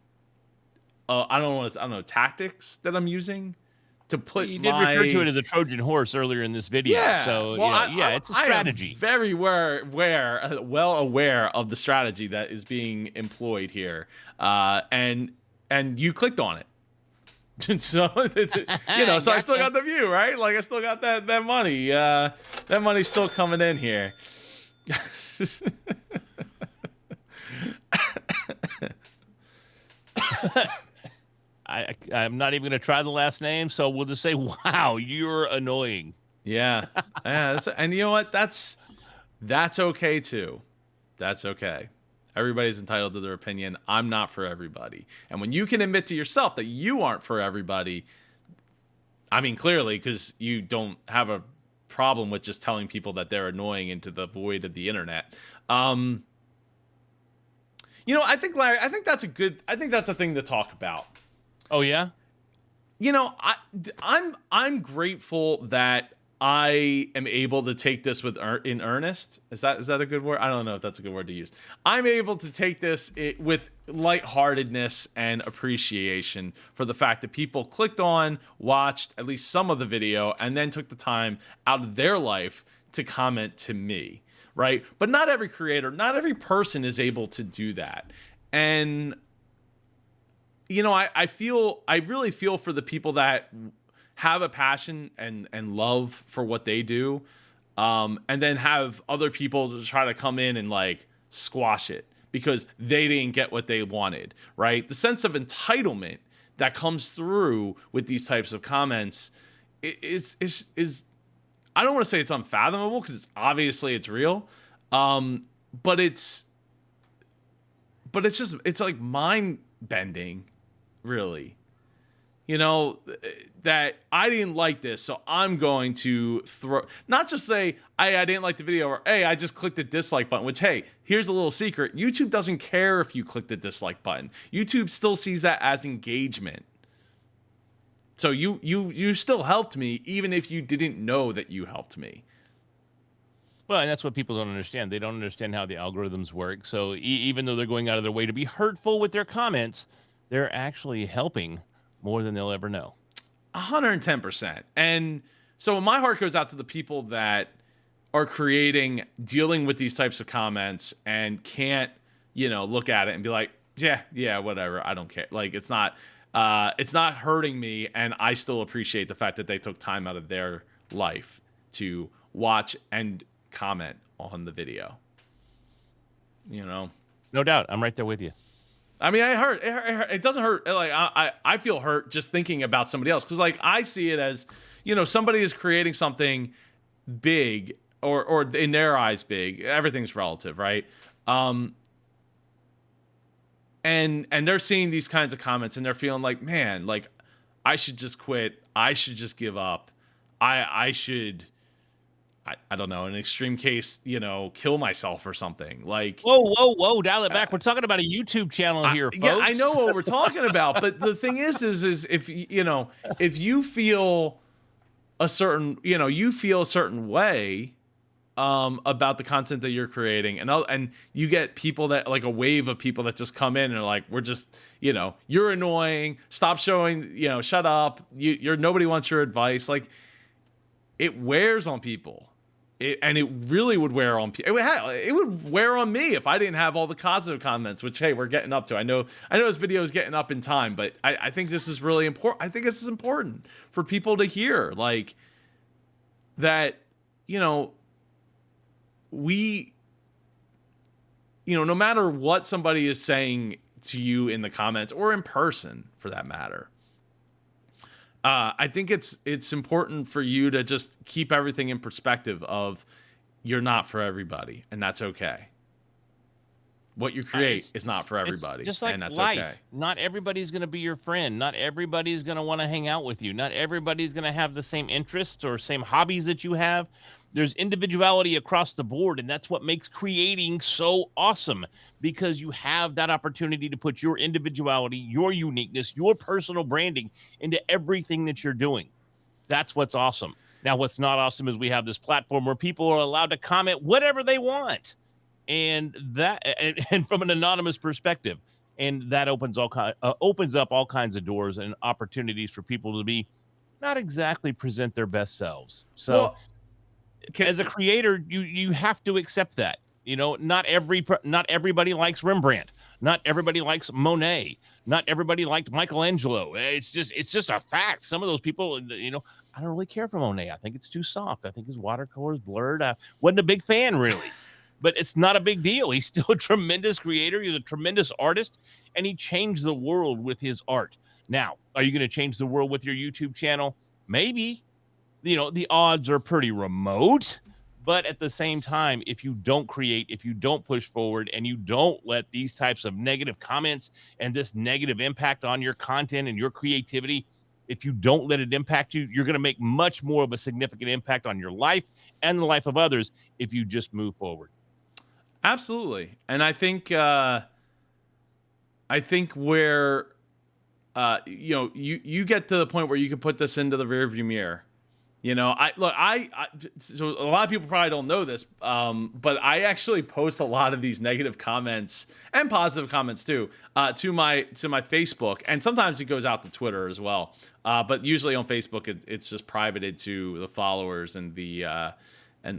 I don't know, tactics that I'm using to put. You did refer to it as a Trojan horse earlier in this video. Yeah. So well, it's a strategy. I am very well aware of the strategy that is being employed here. And you clicked on it. So it's so I still got the view, right? Like I still got that money. That money's still coming in here. I'm not even going to try the last name, so we'll just say, wow, you're annoying. Yeah. And you know what? That's okay too. That's okay. Everybody's entitled to their opinion. I'm not for everybody. And when you can admit to yourself that you aren't for everybody, I mean, clearly, because you don't have a problem with just telling people that they're annoying into the void of the internet. I think, Larry, I think that's a thing to talk about. Oh yeah. I'm grateful that I am able to take this in earnest. Is that a good word? I don't know if that's a good word to use. I'm able to take this with lightheartedness and appreciation for the fact that people clicked on, watched at least some of the video, and then took the time out of their life to comment to me, right? But not every creator, not every person is able to do that. And I really feel for the people that have a passion and love for what they do, and then have other people to try to come in and like squash it because they didn't get what they wanted, right? The sense of entitlement that comes through with these types of comments is I don't want to say it's unfathomable because it's obviously it's real, but it's like mind bending, really. That I didn't like this, so I'm going to not just say, I didn't like the video, or, hey, I just clicked the dislike button, which, hey, here's a little secret. YouTube doesn't care if you click the dislike button. YouTube still sees that as engagement. So you still helped me, even if you didn't know that you helped me. Well, and that's what people don't understand. They don't understand how the algorithms work. So even though they're going out of their way to be hurtful with their comments, they're actually helping more than they'll ever know. 110%. And so my heart goes out to the people that are dealing with these types of comments and can't, look at it and be like, yeah, whatever. I don't care. Like, it's not hurting me. And I still appreciate the fact that they took time out of their life to watch and comment on the video. No doubt. I'm right there with you. I mean, it doesn't hurt. Like, I feel hurt just thinking about somebody else. Cause like, I see it as, somebody is creating something big or in their eyes, big. Everything's relative. Right. And they're seeing these kinds of comments and they're feeling like, man, like I should just quit. I should just give up. I should, I don't know, in an extreme case, kill myself or something. Like, whoa, dial it back. We're talking about a YouTube channel here, folks. Yeah, I know what we're talking about, but the thing is if you feel a certain, you feel a certain way about the content that you're creating, and you get people that, like, a wave of people that just come in and are like, we're just, you're annoying. Stop showing, shut up. You're nobody wants your advice. Like, it wears on people. And it really would wear on people. It would wear on me if I didn't have all the positive comments, which, hey, we're getting up to. I know this video is getting up in time, but I think this is really important. I think this is important for people to hear, like, that, we, no matter what somebody is saying to you in the comments or in person, for that matter, I think it's important for you to just keep everything in perspective of you're not for everybody, and that's okay. What you create is not for everybody, just like and that's life. okay. Not everybody's going to be your friend. Not everybody's going to want to hang out with you. Not everybody's going to have the same interests or same hobbies that you have. There's individuality across the board, and that's what makes creating so awesome, because you have that opportunity to put your individuality, your uniqueness, your personal branding into everything that you're doing. That's what's awesome. Now, what's not awesome is we have this platform where people are allowed to comment whatever they want, and from an anonymous perspective, and that opens up all kinds of doors and opportunities for people to be not exactly present their best selves. So, as a creator, you have to accept that. Not everybody likes Rembrandt. Not everybody likes Monet. Not everybody liked Michelangelo. It's just a fact. Some of those people, I don't really care for Monet. I think it's too soft. I think his watercolor is blurred. I wasn't a big fan, really. But it's not a big deal. He's still a tremendous creator. He's a tremendous artist, and he changed the world with his art. Now, are you going to change the world with your YouTube channel? Maybe. The odds are pretty remote, But at the same time, if you don't create, if you don't push forward, and you don't let these types of negative comments and this negative impact on your content and your creativity, if you don't let it impact you, you're going to make much more of a significant impact on your life and the life of others if you just move forward. Absolutely. And I think where you get to the point where you can put this into the rearview mirror. So a lot of people probably don't know this, but I actually post a lot of these negative comments and positive comments too to my Facebook, and sometimes it goes out to Twitter as well. But usually on Facebook, it's just privated to the followers and the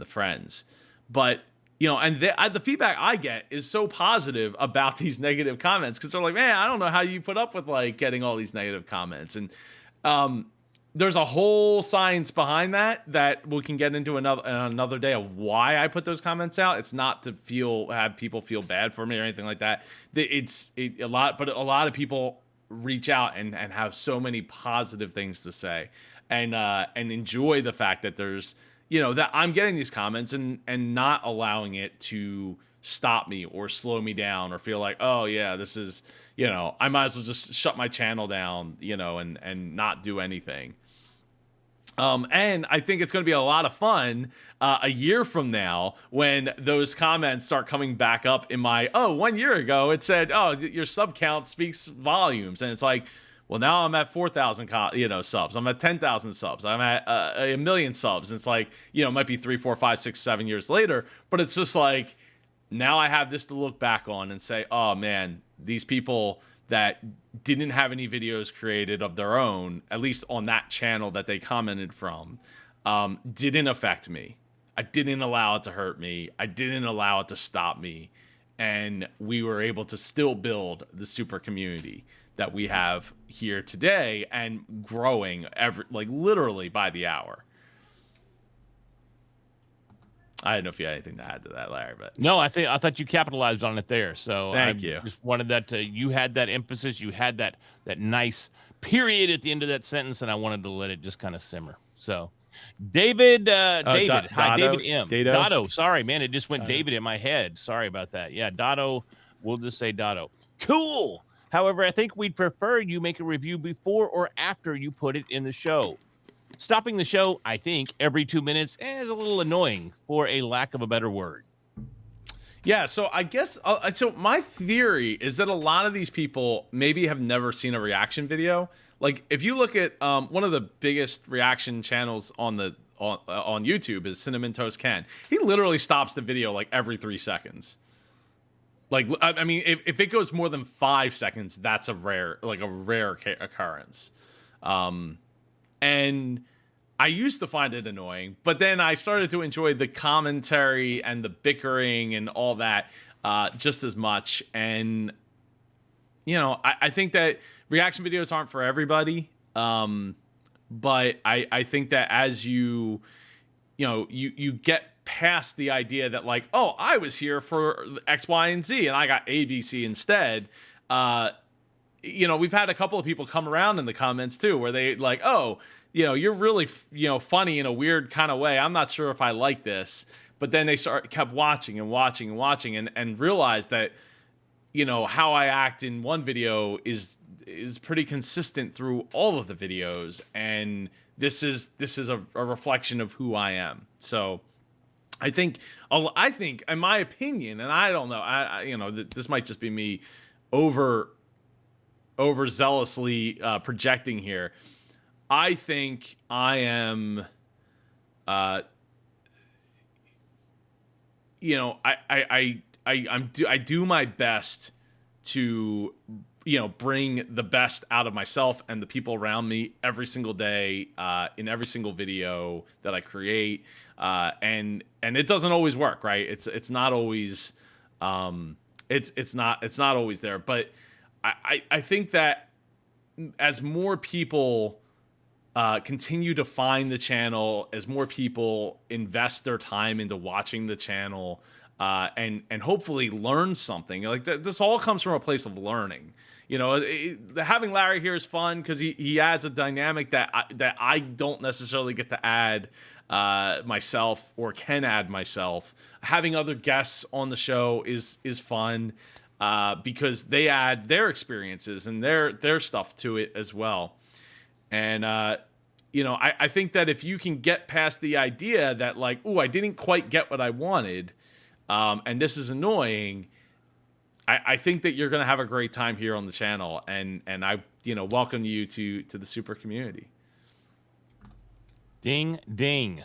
friends. But and the feedback I get is so positive about these negative comments, because they're like, man, I don't know how you put up with like getting all these negative comments. And there's a whole science behind that we can get into another day of why I put those comments out. It's not to have people feel bad for me or anything like that. A lot of people reach out and have so many positive things to say, and enjoy the fact that there's that I'm getting these comments and not allowing it to stop me or slow me down or feel like, oh yeah, this is, I might as well just shut my channel down, and not do anything. And I think it's going to be a lot of fun a year from now when those comments start coming back up in my, 1 year ago it said, oh, your sub count speaks volumes. And it's like, well, now I'm at 4,000 subs. I'm at 10,000 subs. I'm at a million subs. And it's like, it might be 3, 4, 5, 6, 7 years later, but it's just like, now I have this to look back on and say, oh man, these people that didn't have any videos created of their own, at least on that channel that they commented from, didn't affect me. I didn't allow it to hurt me. I didn't allow it to stop me. And we were able to still build the super community that we have here today, and growing literally by the hour. I don't know if you had anything to add to that, Larry, but no, I thought you capitalized on it there. So thank you. Just wanted that you had that emphasis, you had that nice period at the end of that sentence, and I wanted to let it just kind of simmer. So, David, hi, David M. Dotto. Sorry, man, it just went David in my head. Sorry about that. Yeah, Dotto. We'll just say Dotto. Cool. However, I think we'd prefer you make a review before or after you put it in the show. Stopping the show, I think, every 2 minutes is a little annoying, for a lack of a better word. Yeah, so I guess, so my theory is that a lot of these people maybe have never seen a reaction video. Like, if you look at one of the biggest reaction channels on YouTube is Cinnamon Toast Ken. He literally stops the video like every 3 seconds. Like, I mean, if it goes more than 5 seconds, that's a rare occurrence. And I used to find it annoying, but then I started to enjoy the commentary and the bickering and all that just as much. And, I think that reaction videos aren't for everybody. But I think that as you get past the idea that like, oh, I was here for X, Y, and Z and I got A, B, C instead. We've had a couple of people come around in the comments too, where they like, oh, you're really, funny in a weird kind of way. I'm not sure if I like this, but then they kept watching and realized that, how I act in one video is pretty consistent through all of the videos. And this is a reflection of who I am. So I think in my opinion, and I don't know, this might just be me overzealously projecting here. I think I am, I do my best to, bring the best out of myself and the people around me every single day, in every single video that I create. And it doesn't always work, right? It's not always, it's not always there, but I think that as more people continue to find the channel, as more people invest their time into watching the channel, and hopefully learn something. Like this all comes from a place of learning. Having Larry here is fun because he adds a dynamic that I don't necessarily get to add myself or can add myself. Having other guests on the show is fun because they add their experiences and their stuff to it as well. And I think that if you can get past the idea that like, I didn't quite get what I wanted, and this is annoying, I think that you're going to have a great time here on the channel, and I welcome you to the super community. Ding ding.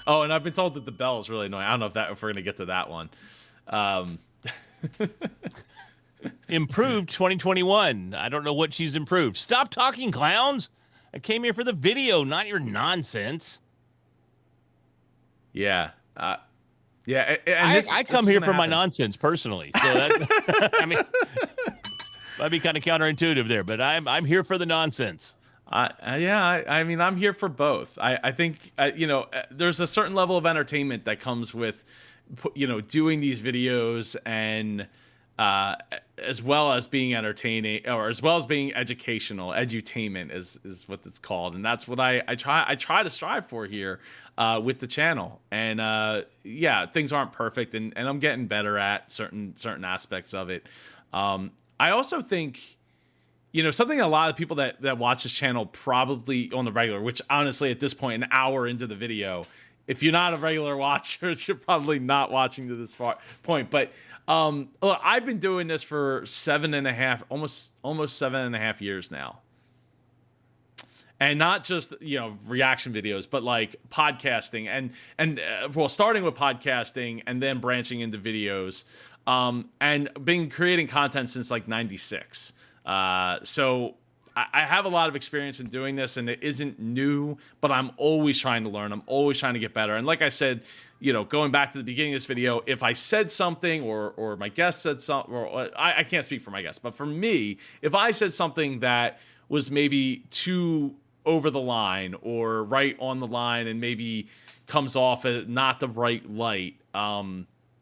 Oh, and I've been told that the bell is really annoying. I don't know if we're going to get to that one. Improved 2021. I don't know what she's improved. Stop talking, clowns. I came here for the video, not your nonsense. Yeah. Yeah, I come here for my nonsense personally. So that, I mean, might be kind of counterintuitive there, but I'm here for the nonsense. I mean, I'm here for both. I think there's a certain level of entertainment that comes with doing these videos, and as well as being entertaining, or as well as being educational. Edutainment is what it's called, and that's what I try to strive for here with the channel. And things aren't perfect, and I'm getting better at certain aspects of it. I also think something a lot of people that watch this channel probably on the regular, which honestly at this point, an hour into the video, if you're not a regular watcher, you're probably not watching to this point. But look, I've been doing this for almost 7.5 years now. And not just, reaction videos, but like podcasting and starting with podcasting and then branching into videos, and been creating content since like 96. So I have a lot of experience in doing this, and it isn't new, but I'm always trying to learn. I'm always trying to get better. And like I said, going back to the beginning of this video, if I said something or my guest said something, or I can't speak for my guest, but for me, if I said something that was maybe too over the line or right on the line and maybe comes off as not the right light, I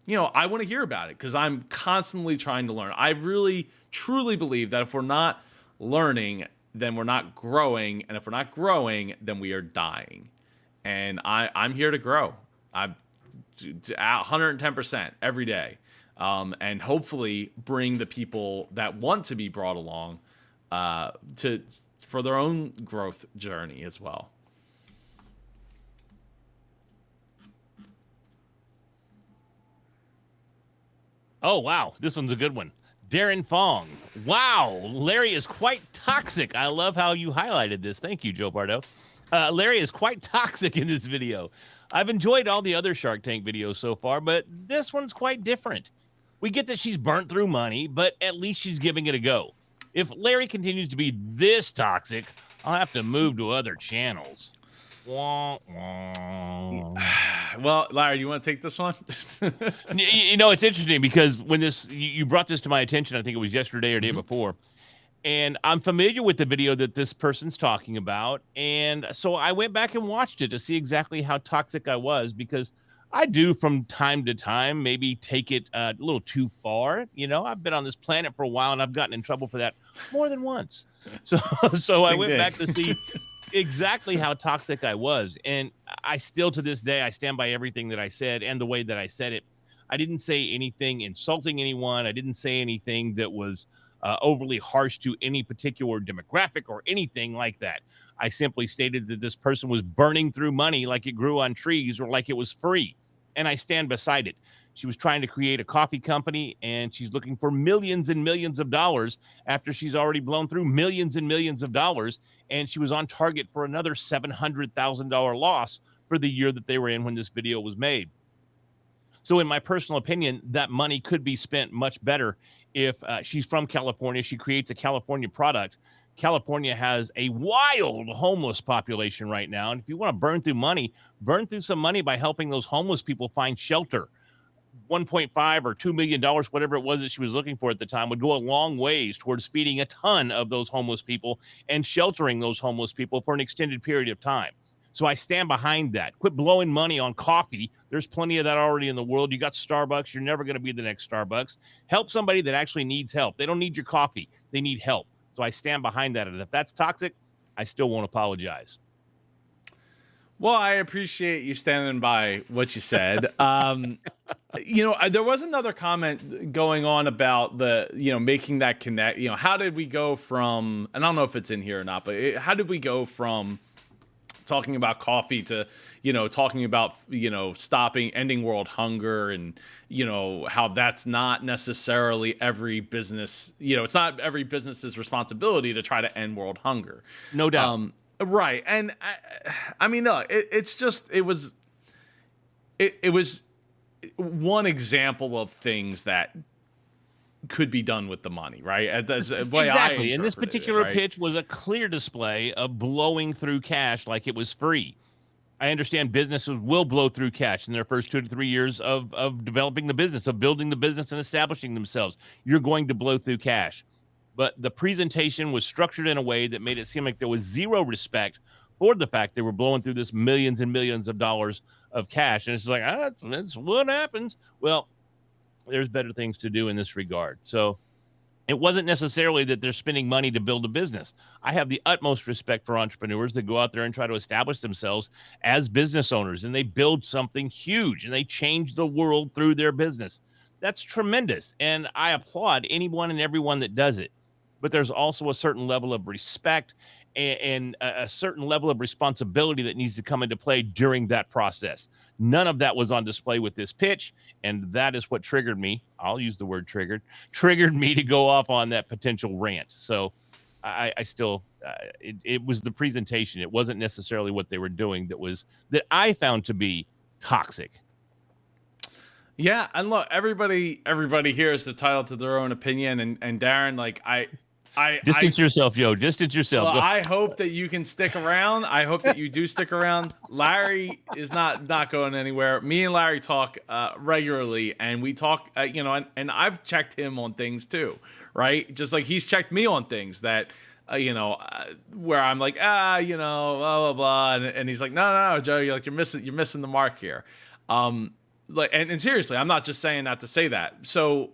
want to hear about it because I'm constantly trying to learn. I really, truly believe that if we're not learning, then we're not growing. And if we're not growing, then we are dying. And I'm here to grow. I'm 110% every day. And hopefully bring the people that want to be brought along for their own growth journey as well. Oh, wow. This one's a good one. Darren Fong. Wow. Larry is quite toxic. I love how you highlighted this. Thank you, Joe Pardo. Larry is quite toxic in this video. I've enjoyed all the other Shark Tank videos so far, but this one's quite different. We get that she's burnt through money, but at least she's giving it a go. If Larry continues to be this toxic, I'll have to move to other channels. Wah, wah. Well, Larry, do you want to take this one? It's interesting because when you brought this to my attention, I think it was yesterday or day before, and I'm familiar with the video that this person's talking about. And so I went back and watched it to see exactly how toxic I was, because I do from time to time maybe take it a little too far. I've been on this planet for a while and I've gotten in trouble for that more than once. So I went back to see exactly how toxic I was. And I still, to this day, I stand by everything that I said and the way that I said it. I didn't say anything insulting anyone. I didn't say anything that was overly harsh to any particular demographic or anything like that. I simply stated that this person was burning through money like it grew on trees or like it was free. And I stand beside it. She was trying to create a coffee company, and she's looking for millions and millions of dollars after she's already blown through millions and millions of dollars. And she was on target for another $700,000 loss for the year that they were in when this video was made. So in my personal opinion, that money could be spent much better if she's from California. She creates a California product. California has a wild homeless population right now. And if you want to burn through some money by helping those homeless people find shelter. 1.5 or $2 million, whatever it was that she was looking for at the time, would go a long ways towards feeding a ton of those homeless people and sheltering those homeless people for an extended period of time. So I stand behind that. Quit blowing money on coffee. There's plenty of that already in the world. You got Starbucks. You're never going to be the next Starbucks. Help somebody that actually needs help. They don't need your coffee. They need help. So I stand behind that. And if that's toxic, I still won't apologize. Well, I appreciate you standing by what you said. There was another comment going on about making that connect. How did we go from, and I don't know if it's in here or not, but how did we go from talking about coffee to, talking about, ending world hunger and, how that's not necessarily every business, it's not every business's responsibility to try to end world hunger. No doubt. Right. And I mean, no, it was one example of things that could be done with the money, right? That's the way exactly. And this interpreted particular it, right? pitch was a clear display of blowing through cash like it was free. I understand businesses will blow through cash in their first 2 to 3 years of developing the business, of building the business and establishing themselves. You're going to blow through cash. But the presentation was structured in a way that made it seem like there was zero respect for the fact they were blowing through this millions and millions of dollars of cash. And it's like, that's what happens. Well, there's better things to do in this regard. So it wasn't necessarily that they're spending money to build a business. I have the utmost respect for entrepreneurs that go out there and try to establish themselves as business owners, and they build something huge and they change the world through their business. That's tremendous. And I applaud anyone and everyone that does it. But there's also a certain level of respect and a certain level of responsibility that needs to come into play during that process. None of that was on display with this pitch, and that is what triggered me. I'll use the word triggered me to go off on that potential rant. So I still, it was the presentation. It wasn't necessarily what they were doing that I found to be toxic. Yeah, and look, everybody here is entitled to their own opinion, and Darren, like I distance yourself, Joe. Distance yourself. Well, I hope that you can stick around. I hope that you do stick around. Larry is not going anywhere. Me and Larry talk regularly, and we talk, and I've checked him on things too, right? Just like he's checked me on things that, where I'm like, blah blah blah, and he's like, no, Joe, you're missing the mark here. And seriously, I'm not just saying that to say that. So,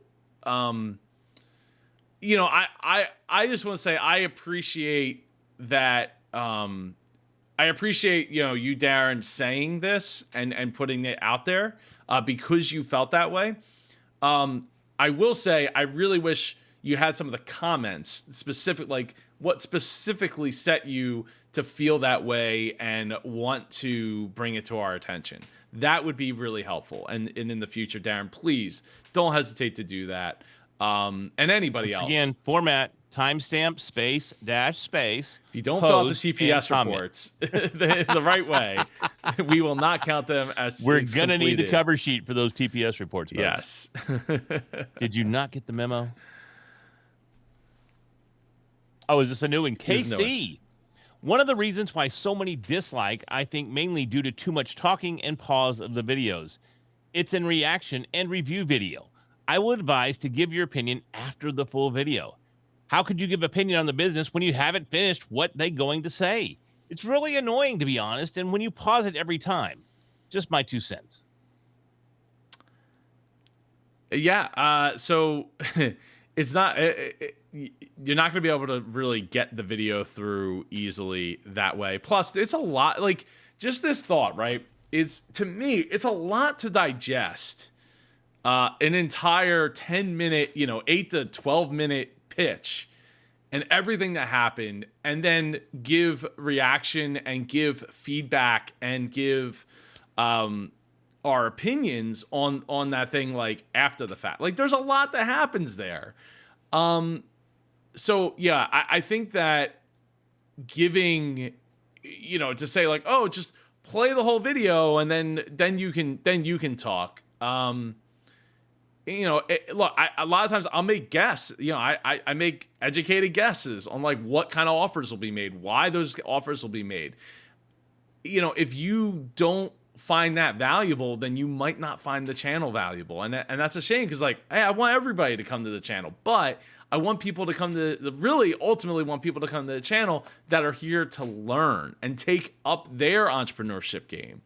I just want to say I appreciate that. I appreciate you, Darren, saying this and putting it out there because you felt that way. I will say I really wish you had some of the comments specific, like what specifically set you to feel that way and want to bring it to our attention. That would be really helpful. And in the future, Darren, please don't hesitate to do that. And anybody else. Again, format, timestamp, space, dash, space. If you don't fill out the TPS reports the right way, we will not count them as we're going to need the cover sheet for those TPS reports. Folks. Yes. Did you not get the memo? Oh, is this a new one? KC. One of the reasons why so many dislike, I think mainly due to too much talking and pause of the videos. It's in reaction and review video. I would advise to give your opinion after the full video. How could you give opinion on the business when you haven't finished what they're going to say? It's really annoying, to be honest, and when you pause it every time. Just my 2 cents. Yeah, so it's not... you're not going to be able to really get the video through easily that way. Plus, it's a lot, like, just this thought, right? To me, it's a lot to digest. An entire 10-minute, 8 to 12-minute pitch and everything that happened, and then give reaction and give feedback and give our opinions on that thing, like, after the fact. Like, there's a lot that happens there. So yeah, I think that giving, to say like, oh, just play the whole video and then you can talk. Look, a lot of times I'll make guess. I make educated guesses on like what kind of offers will be made, why those offers will be made. If you don't find that valuable, then you might not find the channel valuable, and that's a shame because like, hey, I want everybody to come to the channel, but I I want people to come to really ultimately want people to come to the channel that are here to learn and take up their entrepreneurship game,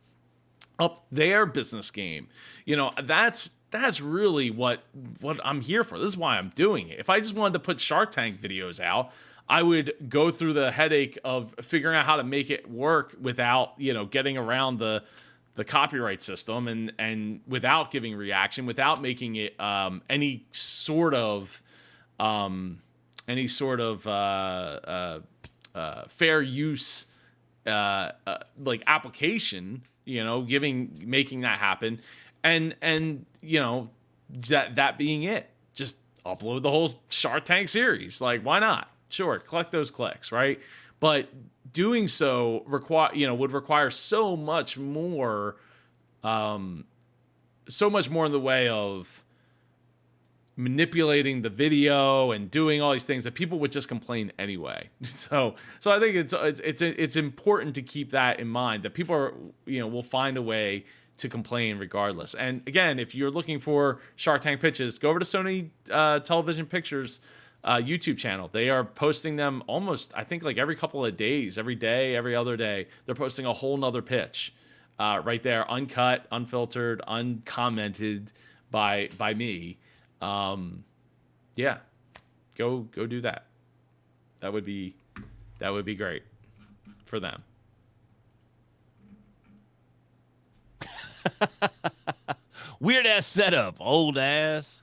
up their business game. You know, that's really what I'm here for. This is why I'm doing it. If I just wanted to put Shark Tank videos out, I would go through the headache of figuring out how to make it work without, you know, getting around the copyright system and without giving reaction, without making it any sort of fair use like application, you know, making that happen, and you know, that being it, just upload the whole Shark Tank series. Like, why not? Sure, collect those clicks, right? But doing so would require so much more in the way of manipulating the video and doing all these things that people would just complain anyway. So I think it's important to keep that in mind, that people are, you know, will find a way to complain regardless. And again, if you're looking for Shark Tank pitches, go over to Sony Television Pictures YouTube channel. They are posting them almost, I think, like every couple of days, every day, every other day. They're posting a whole nother pitch right there, uncut, unfiltered, uncommented by me. Yeah, go do that. That would be great for them. Weird ass setup, old ass.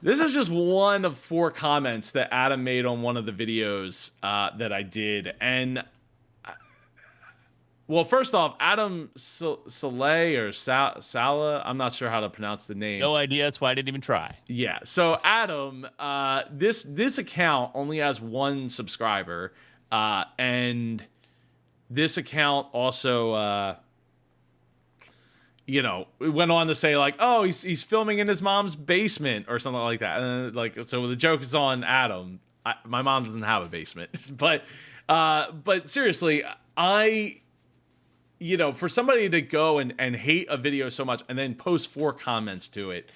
This is just one of 4 comments that Adam made on one of the videos that I did. And, well, first off, Adam Saleh or Salah, I'm not sure how to pronounce the name. No idea. That's why I didn't even try. Yeah. So, Adam, this account only has 1 subscriber. And this account also... you know, it went on to say like, oh, he's filming in his mom's basement or something like that. And like, so the joke is on Adam. My mom doesn't have a basement, but seriously, you know, for somebody to go and hate a video so much and then post 4 comments to it,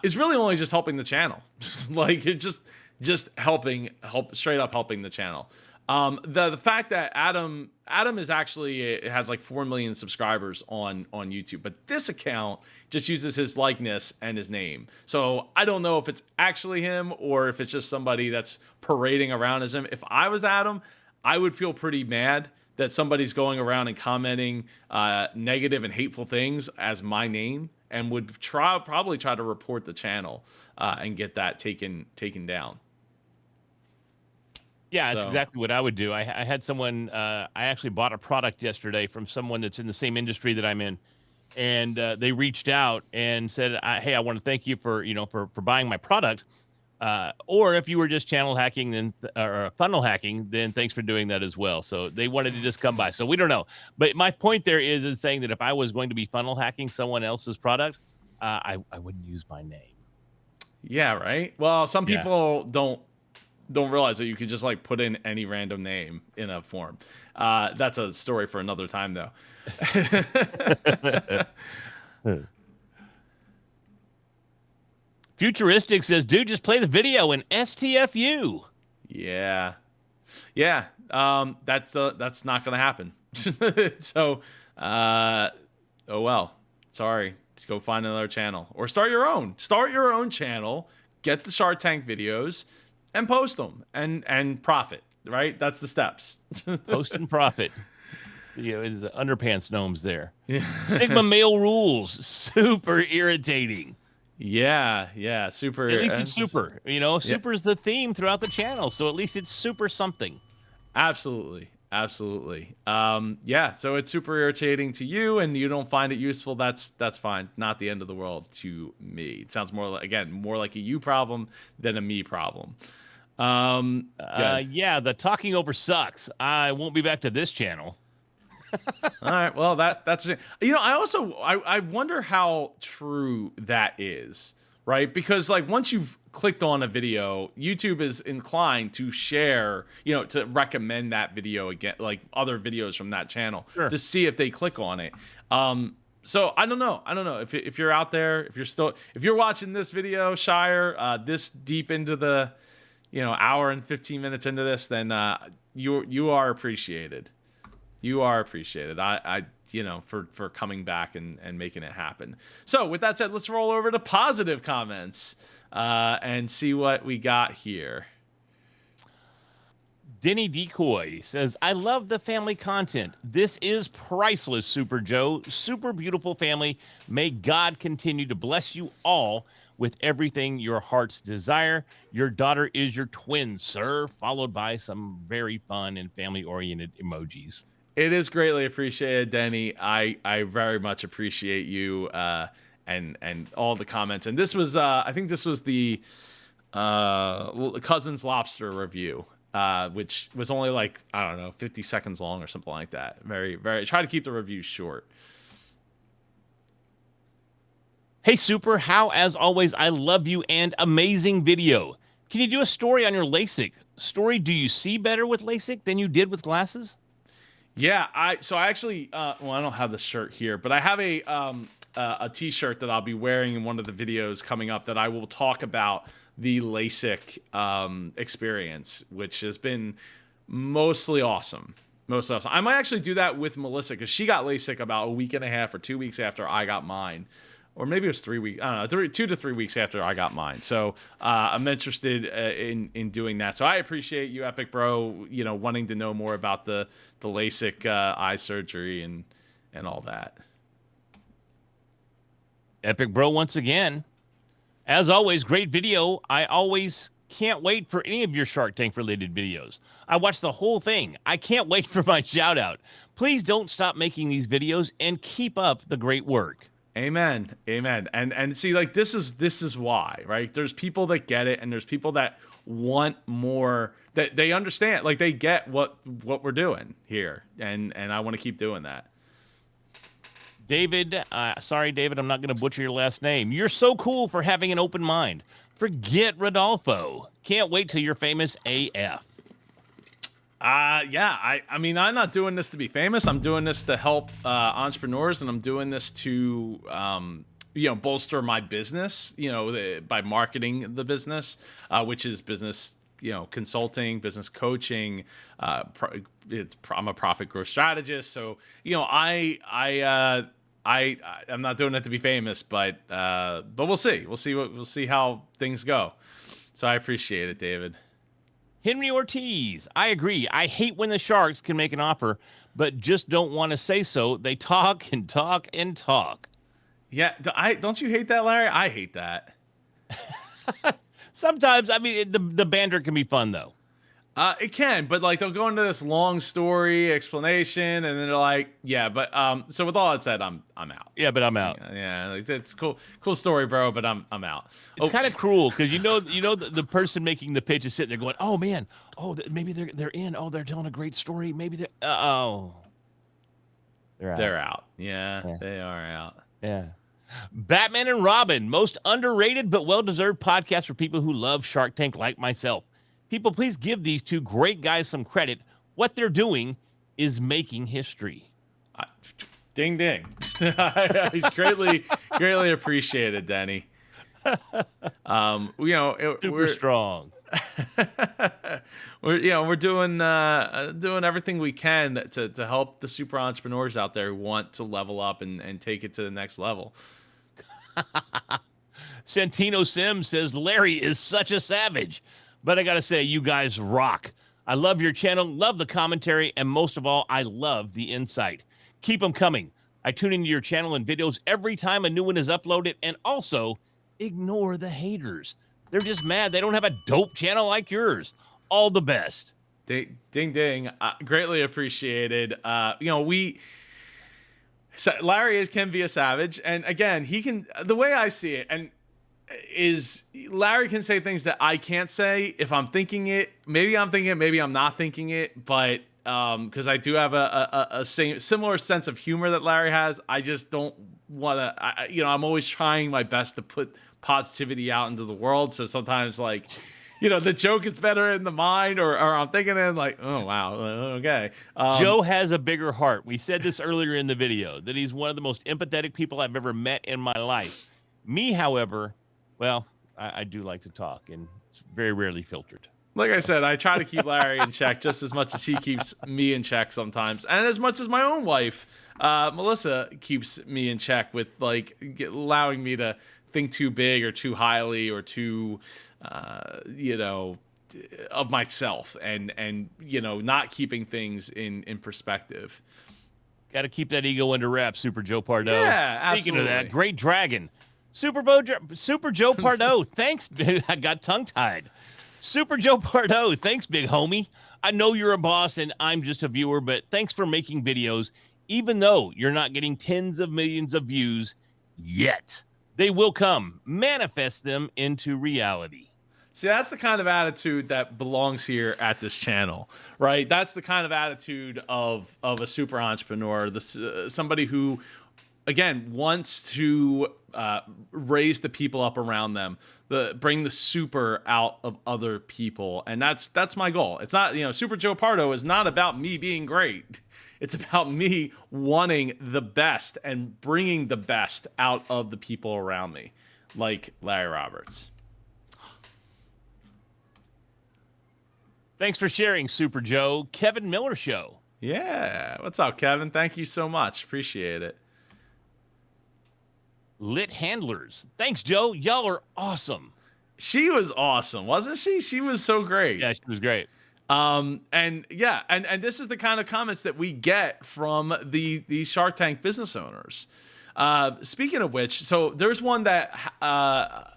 is really only just helping the channel. Like, it just straight up helping the channel. The fact that Adam is actually, it has like 4 million subscribers on YouTube, but this account just uses his likeness and his name. So I don't know if it's actually him or if it's just somebody that's parading around as him. If I was Adam, I would feel pretty mad that somebody's going around and commenting negative and hateful things as my name, and would probably try to report the channel and get that taken down. Yeah, that's exactly what I would do. I had someone, I actually bought a product yesterday from someone that's in the same industry that I'm in. And they reached out and said, hey, I want to thank you for buying my product. Or if you were just channel hacking or funnel hacking, then thanks for doing that as well. So they wanted to just come by. So we don't know. But my point there is in saying that if I was going to be funnel hacking someone else's product, I wouldn't use my name. Yeah, right. Well, some people don't realize that you could just like put in any random name in a form. That's a story for another time, though. Futuristic says, dude, just play the video in STFU. Yeah. That's not going to happen. So, oh well, sorry. Just go find another channel or start your own channel, get the Shark Tank videos and post them and profit, right? That's the steps. Post and profit. You know, the underpants gnomes there. Yeah. Sigma male rules. Super irritating. Yeah. Super. At least it's super. You know, super is the theme throughout the channel. So at least it's super something. Absolutely. Yeah. So it's super irritating to you and you don't find it useful. That's fine. Not the end of the world to me. It sounds more like a you problem than a me problem. Yeah, the talking over sucks. I won't be back to this channel. All right. Well, that's it. You know, I wonder how true that is, right? Because like once you've clicked on a video, YouTube is inclined to share, you know, to recommend that video again, like other videos from that channel, to see if they click on it. So I don't know. If you're out there, if you're watching this video, Shire, this deep into the, hour and 15 minutes into this, then you are appreciated. You are appreciated. For coming back and making it happen. So with that said, let's roll over to positive comments and see what we got here. Denny Decoy says, I love the family content. This is priceless, Super Joe. Super beautiful family. May God continue to bless you all with everything your hearts desire. Your daughter is your twin, sir. Followed by some very fun and family-oriented emojis. It is greatly appreciated, Denny. I very much appreciate you and all the comments. And this was, I think this was the Cousins Lobster review. Which was only 50 seconds long or something like that. Very, very, try to keep the reviews short. Hey, Super, how, as always, I love you and amazing video. Can you do a story on your LASIK? Story, do you see better with LASIK than you did with glasses? Yeah, I actually, I don't have the shirt here, but I have a t-shirt that I'll be wearing in one of the videos coming up that I will talk about the LASIK experience, which has been mostly awesome. I might actually do that with Melissa because she got LASIK about a week and a half or 2 weeks after I got mine. Or maybe it was 3 weeks. I don't know, 2 to 3 weeks after I got mine. So I'm interested in doing that. So I appreciate you, Epic Bro, wanting to know more about the LASIK eye surgery and all that. Epic Bro once again. As always, great video. I always can't wait for any of your Shark Tank related videos. I watched the whole thing. I can't wait for my shout out. Please don't stop making these videos and keep up the great work. Amen. And see, this is why, right? There's people that get it, and there's people that want more, that they understand, they get what we're doing here, and I want to keep doing that. David, sorry, David, I'm not going to butcher your last name. You're so cool for having an open mind. Forget Rodolfo. Can't wait till you're famous AF. Yeah, I mean, I'm not doing this to be famous. I'm doing this to help entrepreneurs, and I'm doing this to, bolster my business, by marketing the business, which is business, consulting, business coaching. I'm a profit growth strategist. So, I'm not doing it to be famous, but we'll see. We'll see how things go. So I appreciate it, David. Henry Ortiz, I agree. I hate when the Sharks can make an offer, but just don't want to say so. They talk and talk and talk. Yeah, don't you hate that, Larry? I hate that. Sometimes, I mean, the banter can be fun, though. It can, but they'll go into this long story explanation, and then they're like, "Yeah, but so with all that said, I'm out." Yeah, but I'm out. Yeah, it's cool story, bro, but I'm out. It's kind of cruel because the person making the pitch is sitting there going, "Oh man, maybe they're in. Oh, they're telling a great story. Maybe they're they're out. They're out. Yeah, they are out. Yeah." Batman and Robin, most underrated but well-deserved podcast for people who love Shark Tank like myself. People, please give these two great guys some credit. What they're doing is making history. Ding, ding. greatly appreciated, Denny. Super strong. we're doing everything we can to help the super entrepreneurs out there who want to level up and take it to the next level. Santino Sims says Larry is such a savage. But I got to say, you guys rock. I love your channel, love the commentary, and most of all, I love the insight. Keep them coming. I tune into your channel and videos every time a new one is uploaded, and also ignore the haters. They're just mad they don't have a dope channel like yours. All the best. Ding, ding. Greatly appreciated. Larry can be a savage, and again, he can. The way I see it, and is Larry can say things that I can't say if I'm thinking it. Maybe I'm thinking it, maybe I'm not thinking it, but because I do have a similar sense of humor that Larry has, I just don't want to. I'm always trying my best to put positivity out into the world. So sometimes the joke is better in the mind, or I'm thinking in like, oh wow, okay. Joe has a bigger heart. We said this earlier in the video, that he's one of the most empathetic people I've ever met in my life. Me, however, well, I do like to talk, and it's very rarely filtered. Like I said, I try to keep Larry in check just as much as he keeps me in check sometimes, and as much as my own wife, Melissa, keeps me in check with like allowing me to think too big or too highly or too, of myself, and not keeping things in perspective. Got to keep that ego under wraps, Super Joe Pardo. Yeah, absolutely. Speaking of that, great dragon, Super Joe Pardo. Thanks, I got tongue tied. Super Joe Pardo, thanks, big homie. I know you're a boss and I'm just a viewer, but thanks for making videos, even though you're not getting tens of millions of views yet. They will come. Manifest them into reality. See, that's the kind of attitude that belongs here at this channel, right? That's the kind of attitude of a super entrepreneur, somebody who, again, wants to raise the people up around them, bring the super out of other people, and that's my goal. It's not, Super Joe Pardo is not about me being great. It's about me wanting the best and bringing the best out of the people around me, like Larry Roberts. Thanks for sharing, Super Joe. Kevin Miller Show. Yeah. What's up, Kevin? Thank you so much. Appreciate it. Lit Handlers. Thanks, Joe. Y'all are awesome. She was awesome, wasn't she? She was so great. Yeah, she was great. And this is the kind of comments that we get from the Shark Tank business owners. Speaking of which, so there's one that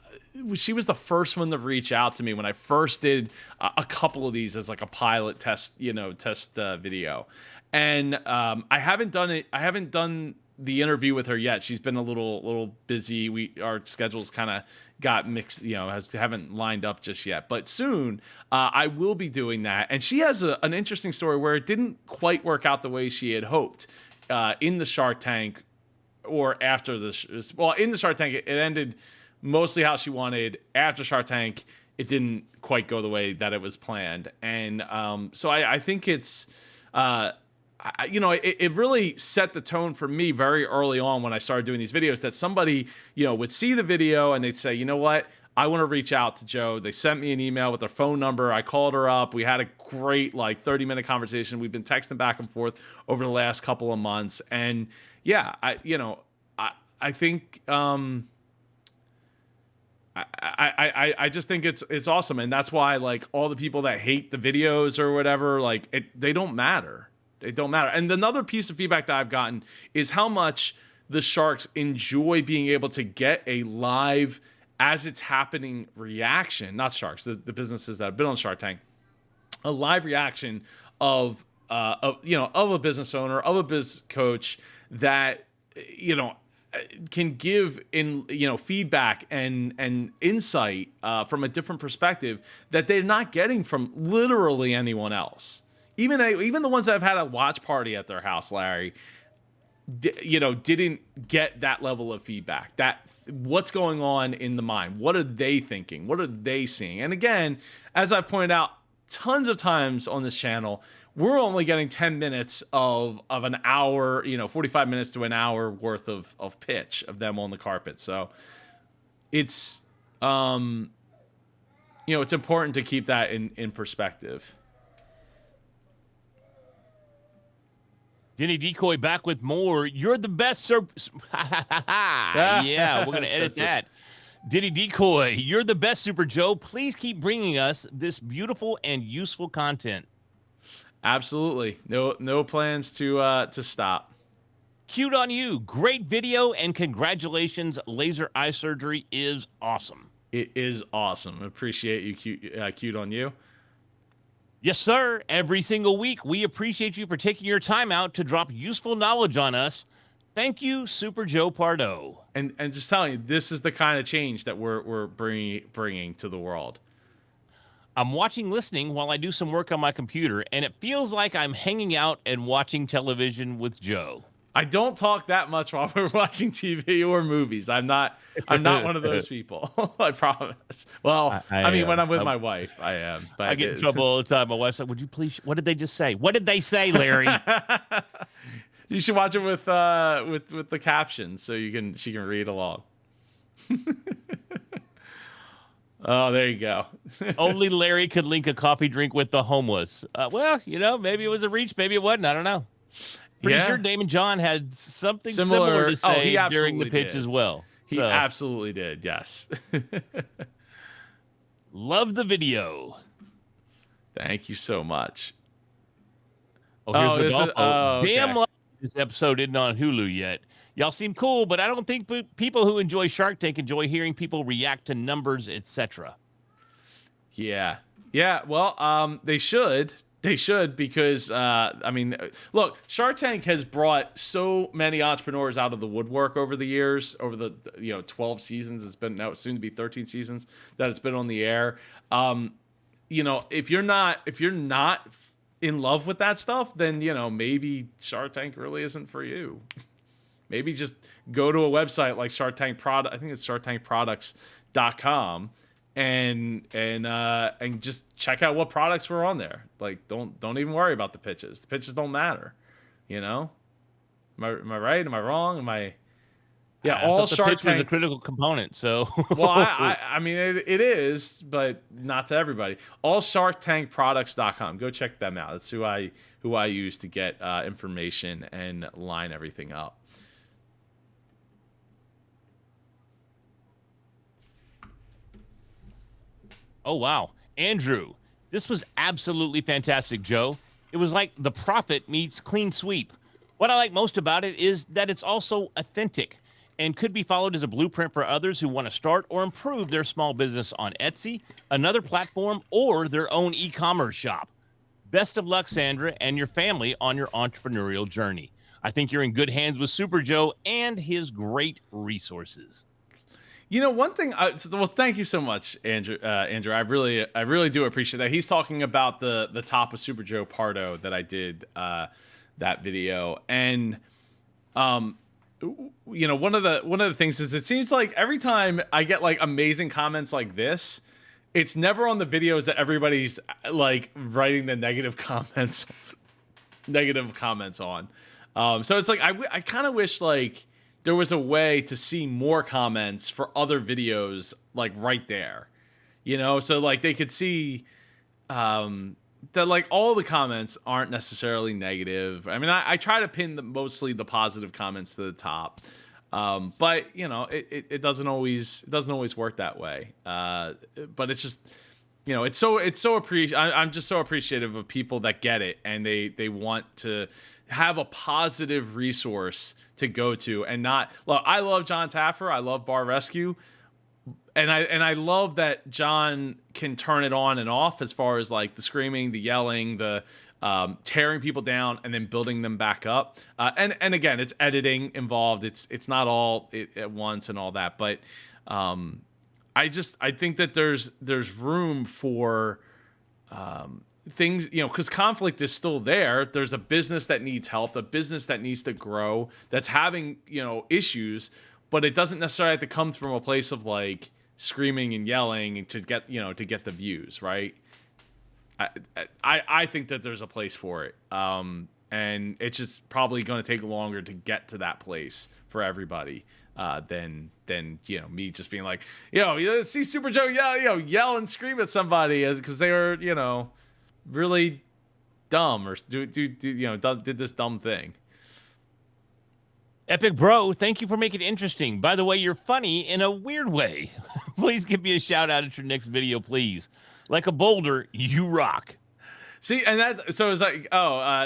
she was the first one to reach out to me when I first did a couple of these as like a pilot test video. And I haven't done it. I haven't done the interview with her yet. She's been a little busy. Our schedules kind of got mixed, haven't lined up just yet. But soon I will be doing that. And she has an interesting story where it didn't quite work out the way she had hoped in the Shark Tank or after this. Well, in the Shark Tank, it ended mostly how she wanted. After Shark Tank, it didn't quite go the way that it was planned. And so I think it's... it really set the tone for me very early on when I started doing these videos, that somebody, would see the video and they'd say, you know what, I want to reach out to Joe. They sent me an email with their phone number. I called her up. We had a great 30-minute conversation. We've been texting back and forth over the last couple of months. And yeah, I think, I just think it's awesome. And that's why all the people that hate the videos or whatever, they don't matter. They don't matter. And another piece of feedback that I've gotten is how much the Sharks enjoy being able to get a live, as it's happening, reaction. Not Sharks, the businesses that have been on Shark Tank. A live reaction of a business owner, of a business coach that, can give feedback and insight from a different perspective that they're not getting from literally anyone else. Even the ones that have had a watch party at their house, Larry, didn't get that level of feedback. That what's going on in the mind? What are they thinking? What are they seeing? And again, as I've pointed out tons of times on this channel, we're only getting 10 minutes of an hour, 45 minutes to an hour worth of pitch of them on the carpet. So it's it's important to keep that in perspective. Jenny Decoy back with more. You're the best, sir. Yeah, we're going to edit that. Diddy Decoy, you're the best, Super Joe. Please keep bringing us this beautiful and useful content. Absolutely. No plans to stop. Cute on you. Great video, and congratulations. Laser eye surgery is awesome. It is awesome. Appreciate you. Cute on you. Yes, sir. Every single week, we appreciate you for taking your time out to drop useful knowledge on us. Thank you, Super Joe Pardo. And just telling you, this is the kind of change that we're bringing to the world. I'm listening while I do some work on my computer, and it feels like I'm hanging out and watching television with Joe. I don't talk that much while we're watching TV or movies. I'm not one of those people. I promise. Well, I mean, when I'm with my wife, I am. But I get in trouble all the time. My wife's like, "Would you please? What did they just say? What did they say, Larry?" You should watch it with the captions so she can read along. Oh, there you go. Only Larry could link a coffee drink with the homeless. Well, maybe it was a reach, maybe it wasn't. I don't know. Pretty sure Damon John had something similar to say during the pitch as well. He absolutely did, yes. Love the video. Thank you so much. Oh, here's Rodolfo. Damn, okay. This episode isn't on Hulu yet. Y'all seem cool, but I don't think people who enjoy Shark Tank enjoy hearing people react to numbers, etc. Yeah. Well, they should. They should because, I mean, look, Shark Tank has brought so many entrepreneurs out of the woodwork over the years, over the 12 seasons. It's been now soon to be 13 seasons that it's been on the air. If you're not in love with that stuff, then maybe Shark Tank really isn't for you. Maybe just go to a website like Shark Tank Product. I think it's sharktankproducts.com. And just check out what products were on there. Like, don't even worry about the pitches. The pitches don't matter. Am I right? Am I wrong? Am I? Yeah, all Shark Tank was a critical component. So well, I mean it is, but not to everybody. All sharktankproducts.com. Go check them out. That's who I use to get information and line everything up. Oh, wow. Andrew, this was absolutely fantastic, Joe. It was like The Prophet meets Clean Sweep. What I like most about it is that it's also authentic and could be followed as a blueprint for others who want to start or improve their small business on Etsy, another platform, or their own e-commerce shop. Best of luck, Sandra, and your family on your entrepreneurial journey. I think you're in good hands with Super Joe and his great resources. One thing. Well, thank you so much, Andrew. Andrew, I really do appreciate that. He's talking about the top of Super Joe Pardo that I did that video, and one of the things is it seems like every time I get like amazing comments like this, it's never on the videos that everybody's like writing the negative comments on. So it's like I kind of wish like there was a way to see more comments for other videos like right there, so like they could see that like all the comments aren't necessarily negative. I mean, I try to pin mostly the positive comments to the top, but it doesn't always work that way. But it's just it's so I'm just so appreciative of people that get it and they want to have a positive resource to go to and not. Look, I love John Taffer. I love Bar Rescue. And I love that John can turn it on and off as far as like the screaming, the yelling, the tearing people down and then building them back up. And again, it's editing involved. It's not all at once and all that. But I think that there's room for things, because conflict is still there. There's a business that needs help, a business that needs to grow, that's having issues, but it doesn't necessarily have to come from a place of like screaming and yelling to get the views, right? I think that there's a place for it, and it's just probably going to take longer to get to that place for everybody than me just being like, see Super Joe yell and scream at somebody because they were really dumb or did this dumb thing. Epic Bro, thank you for making it interesting. By the way, you're funny in a weird way. Please give me a shout out at your next video, please. Like a boulder, you rock. See, and that's so it's like,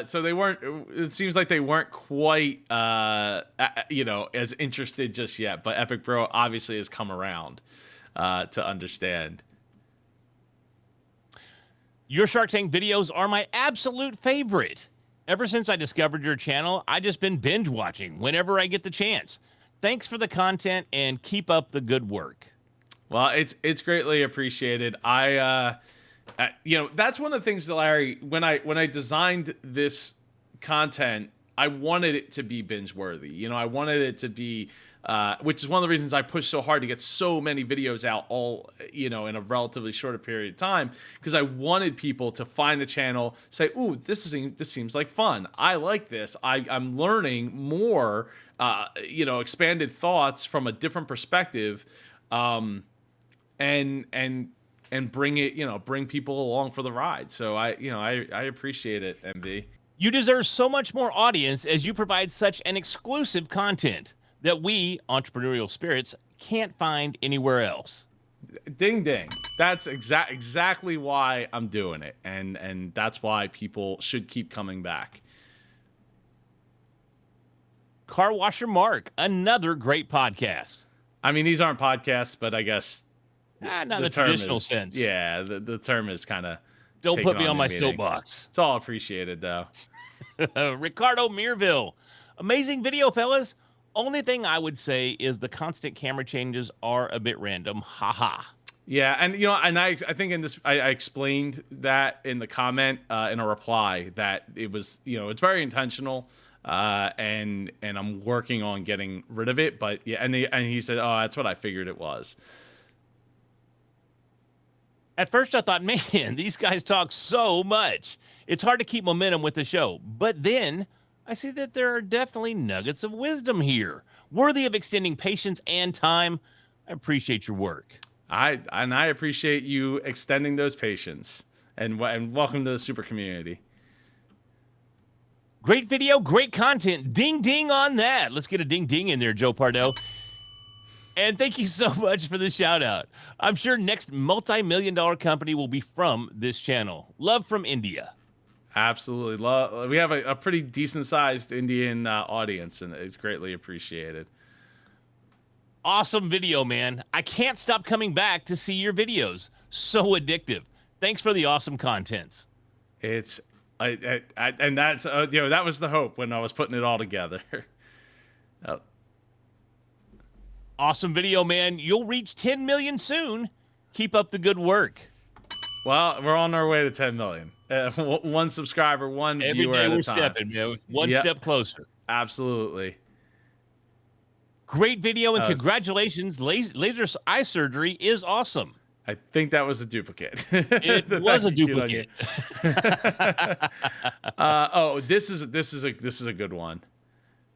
so they weren't. It seems like they weren't quite, as interested just yet. But Epic Bro obviously has come around to understand. Your Shark Tank videos are my absolute favorite. Ever since I discovered your channel, I've just been binge watching whenever I get the chance. Thanks for the content and keep up the good work. Well, it's greatly appreciated. That's one of the things, Larry, when I designed this content, I wanted it to be binge worthy. You know, I wanted it to be, which is one of the reasons I pushed so hard to get so many videos out all, you know, in a relatively shorter period of time, because I wanted people to find the channel, say, ooh, this seems like fun. I like this. I'm learning more, you know, expanded thoughts from a different perspective, and bring it, you know, bring people along for the ride. So I appreciate it, MV. You deserve so much more audience as you provide such an exclusive content that we, entrepreneurial spirits, can't find anywhere else. Ding ding. That's exactly why I'm doing it, and that's why people should keep coming back. Car Washer Mark, another great podcast. I mean, these aren't podcasts, but I guess not in the traditional sense. Yeah, the term is kind of. Don't put me on my soapbox. It's all appreciated, though. Ricardo Meerville. Amazing video, fellas. Only thing I would say is the constant camera changes are a bit random. Haha. Yeah, and you know, and I think in this I explained that in the comment in a reply that it was, you know, it's very intentional, and I'm working on getting rid of it. But yeah, and he said, oh, that's what I figured it was. At first, I thought, man, these guys talk so much. It's hard to keep momentum with the show. But then I see that there are definitely nuggets of wisdom here, worthy of extending patience and time. I appreciate your work. I appreciate you extending those patience. And welcome to the super community. Great video, great content. Ding, ding on that. Let's get a ding, ding in there, Joe Pardo. And thank you so much for the shout out. I'm sure next multi-million-dollar company will be from this channel. Love from India. Absolutely. We have a pretty decent-sized Indian audience, and it's greatly appreciated. Awesome video, man. I can't stop coming back to see your videos. So addictive. Thanks for the awesome contents. It's and that's you know, that was the hope when I was putting it all together. Awesome video, man. You'll reach 10 million soon. Keep up the good work. Well, we're on our way to 10 million. One subscriber, one Every viewer day at we're a time. stepping, man. One step closer. Absolutely. Great video, and congratulations. Laser eye surgery is awesome. I think that was a duplicate. It was a duplicate. This is a good one.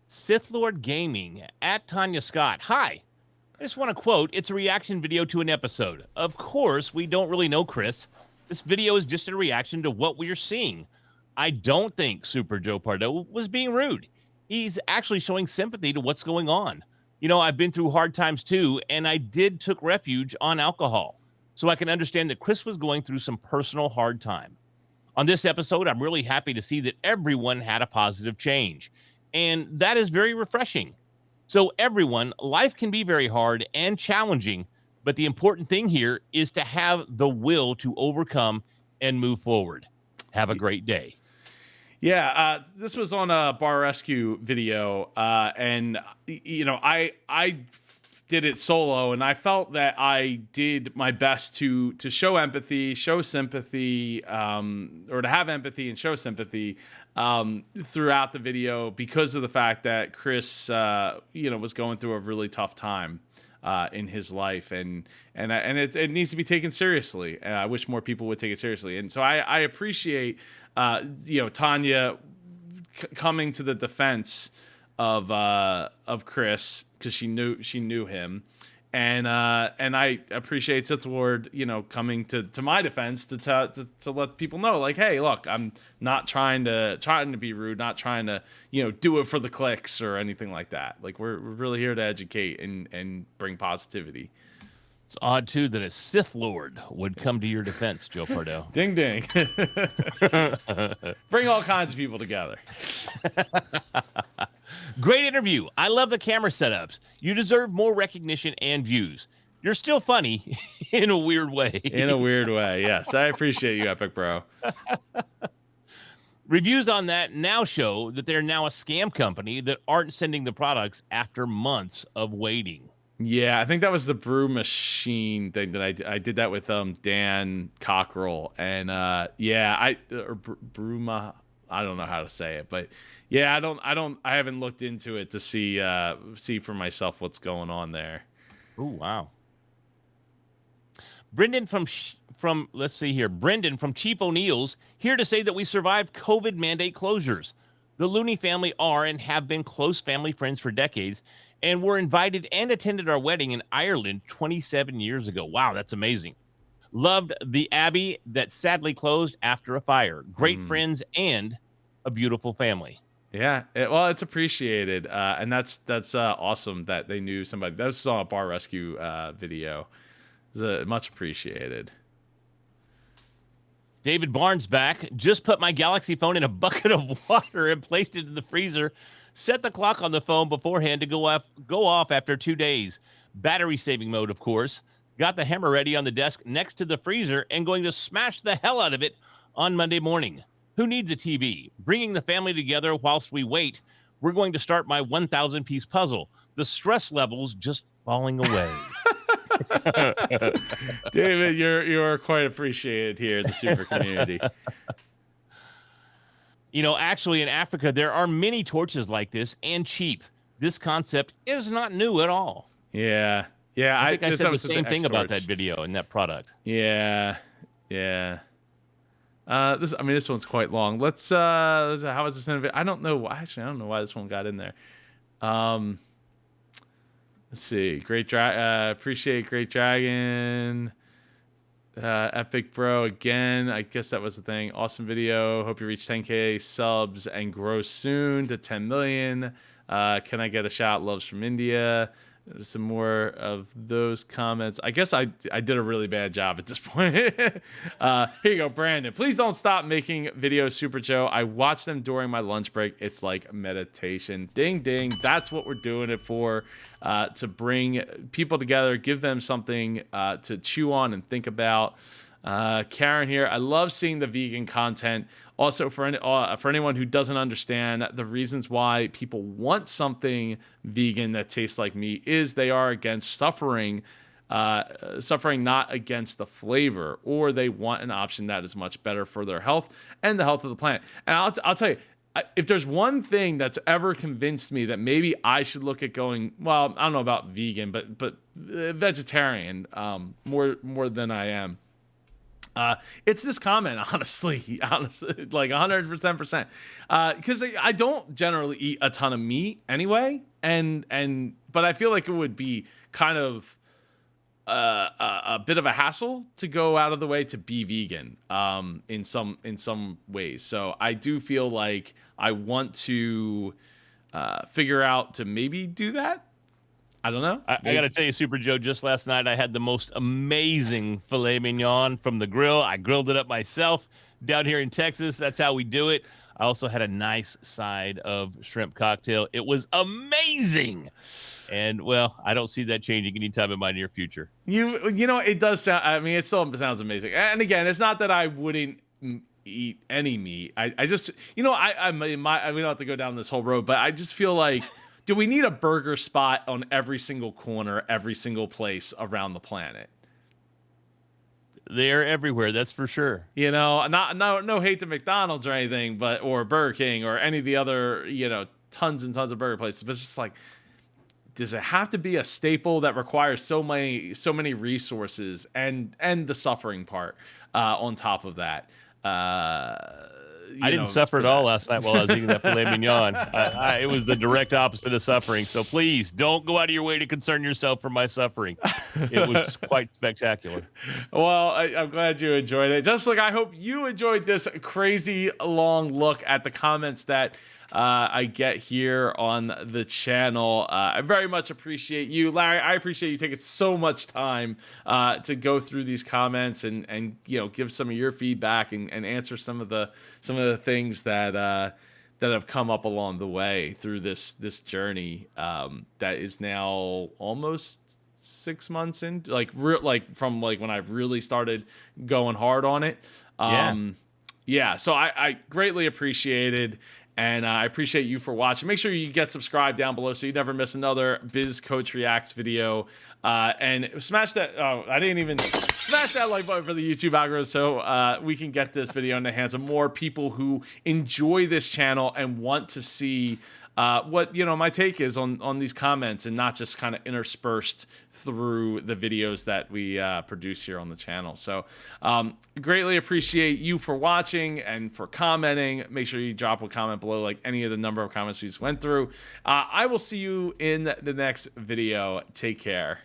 Sith Lord Gaming at Tanya Scott. Hi. I just want to quote, it's a reaction video to an episode. Of course, we don't really know Chris. This video is just a reaction to what we are seeing. I don't think Super Joe Pardo was being rude. He's actually showing sympathy to what's going on. You know, I've been through hard times too, and I took refuge on alcohol. So I can understand that Chris was going through some personal hard time. On this episode, I'm really happy to see that everyone had a positive change. And that is very refreshing. So everyone, life can be very hard and challenging, but the important thing here is to have the will to overcome and move forward. Have a great day. Yeah, this was on a Bar Rescue video, and you know, I did it solo, and I felt that I did my best to show empathy, show sympathy, or to have empathy and show sympathy throughout the video, because of the fact that Chris, you know, was going through a really tough time in his life, and it needs to be taken seriously. And I wish more people would take it seriously. And so I appreciate you know, Tanya coming to the defense of Chris, because she knew him, and I appreciate Sith Lord, you know, coming to my defense to let people know, like, hey, look, I'm not trying to be rude, not trying to, you know, do it for the clicks or anything like that. Like, we're really here to educate and bring positivity. It's odd, too, that a Sith Lord would come to your defense, Joe Pardo. Ding, ding. Bring all kinds of people together. Great interview. I love the camera setups. You deserve more recognition and views. You're still funny in a weird way. In a weird way, yes. I appreciate you, Epic Bro. Reviews on that now show that they're now a scam company that aren't sending the products after months of waiting. Yeah, I think that was the Brew Machine thing that I did that with Dan Cockrell, and Bruma. know how to say it, but yeah, I haven't looked into it to see for myself what's going on there. Oh, wow. Brendan from let's see here. Brendan from Chief O'Neill's here to say that we survived COVID mandate closures. The Looney family are and have been close family friends for decades, and were invited and attended our wedding in Ireland 27 years ago. Wow, that's amazing. Loved the Abbey that sadly closed after a fire. Great friends and a beautiful family. Yeah, well, it's appreciated, and that's awesome that they knew somebody. That was on a bar rescue video. It's much appreciated. David Barnes back. Just put my Galaxy phone in a bucket of water and placed it in the freezer. Set the clock on the phone beforehand to go off after 2 days. Battery saving mode, of course. Got the hammer ready on the desk next to the freezer and going to smash the hell out of it on Monday morning. Who needs a TV? Bringing the family together whilst we wait. We're going to start my 1,000-piece puzzle. The stress levels just falling away. David, you're quite appreciated here in the super community. You know, actually in Africa, there are many torches like this and cheap. This concept is not new at all. Yeah. I think I said the same thing about that video and that product. Yeah. This one's quite long. How is this in? I don't know. Actually, I don't know why this one got in there. Let's see. Appreciate Great Dragon. Epic Bro again. I guess that was the thing. Awesome video. Hope you reach 10K subs and grow soon to 10 million. Can I get a shout? Loves from India. Some more of those comments. I guess I did a really bad job at this point. Here you go, Brandon. Please don't stop making videos, Super Joe. I watch them during my lunch break. It's like meditation. Ding, ding. That's what we're doing it for, to bring people together, give them something to chew on and think about. Karen here. I love seeing the vegan content. Also, for anyone who doesn't understand the reasons why people want something vegan that tastes like meat is they are against suffering, not against the flavor, or they want an option that is much better for their health and the health of the planet. And I'll tell you, if there's one thing that's ever convinced me that maybe I should look at going, well, I don't know about vegan, but vegetarian more than I am. It's this comment, honestly, like 100%, because I don't generally eat a ton of meat anyway, but I feel like it would be kind of a bit of a hassle to go out of the way to be vegan, in some ways. So I do feel like I want to figure out to maybe do that. I don't know. I got to tell you, Super Joe, just last night I had the most amazing filet mignon from the grill. I grilled it up myself down here in Texas. That's how we do it. I also had a nice side of shrimp cocktail. It was amazing. And, well, I don't see that changing anytime in my near future. You know, it does sound, I mean, it still sounds amazing. And again, it's not that I wouldn't eat any meat. I just, you know, we don't have to go down this whole road, but I just feel like, do we need a burger spot on every single corner, every single place around the planet? They're everywhere, that's for sure. You know, no hate to McDonald's or anything, or Burger King or any of the other, you know, tons and tons of burger places. But it's just like, does it have to be a staple that requires so many resources and the suffering part on top of that? I didn't suffer at all last night while I was eating that filet mignon. It was the direct opposite of suffering. So please don't go out of your way to concern yourself for my suffering. It was quite spectacular. Well, I'm glad you enjoyed it. Just like I hope you enjoyed this crazy long look at the comments that I get here on the channel. I very much appreciate you, Larry. I appreciate you taking so much time to go through these comments and you know, give some of your feedback and answer some of the things that have come up along the way through this journey that is now almost 6 months in, from when I've really started going hard on it. Yeah. So I greatly appreciated. And I appreciate you for watching. Make sure you get subscribed down below so you never miss another Biz Coach Reacts video. And smash that. Oh, I didn't even smash that like button for the YouTube algorithm so we can get this video in the hands of more people who enjoy this channel and want to see what my take is on these comments, and not just kind of interspersed through the videos that we produce here on the channel. So greatly appreciate you for watching and for commenting. Make sure you drop a comment below, like any of the number of comments we just went through. I will see you in the next video. Take care.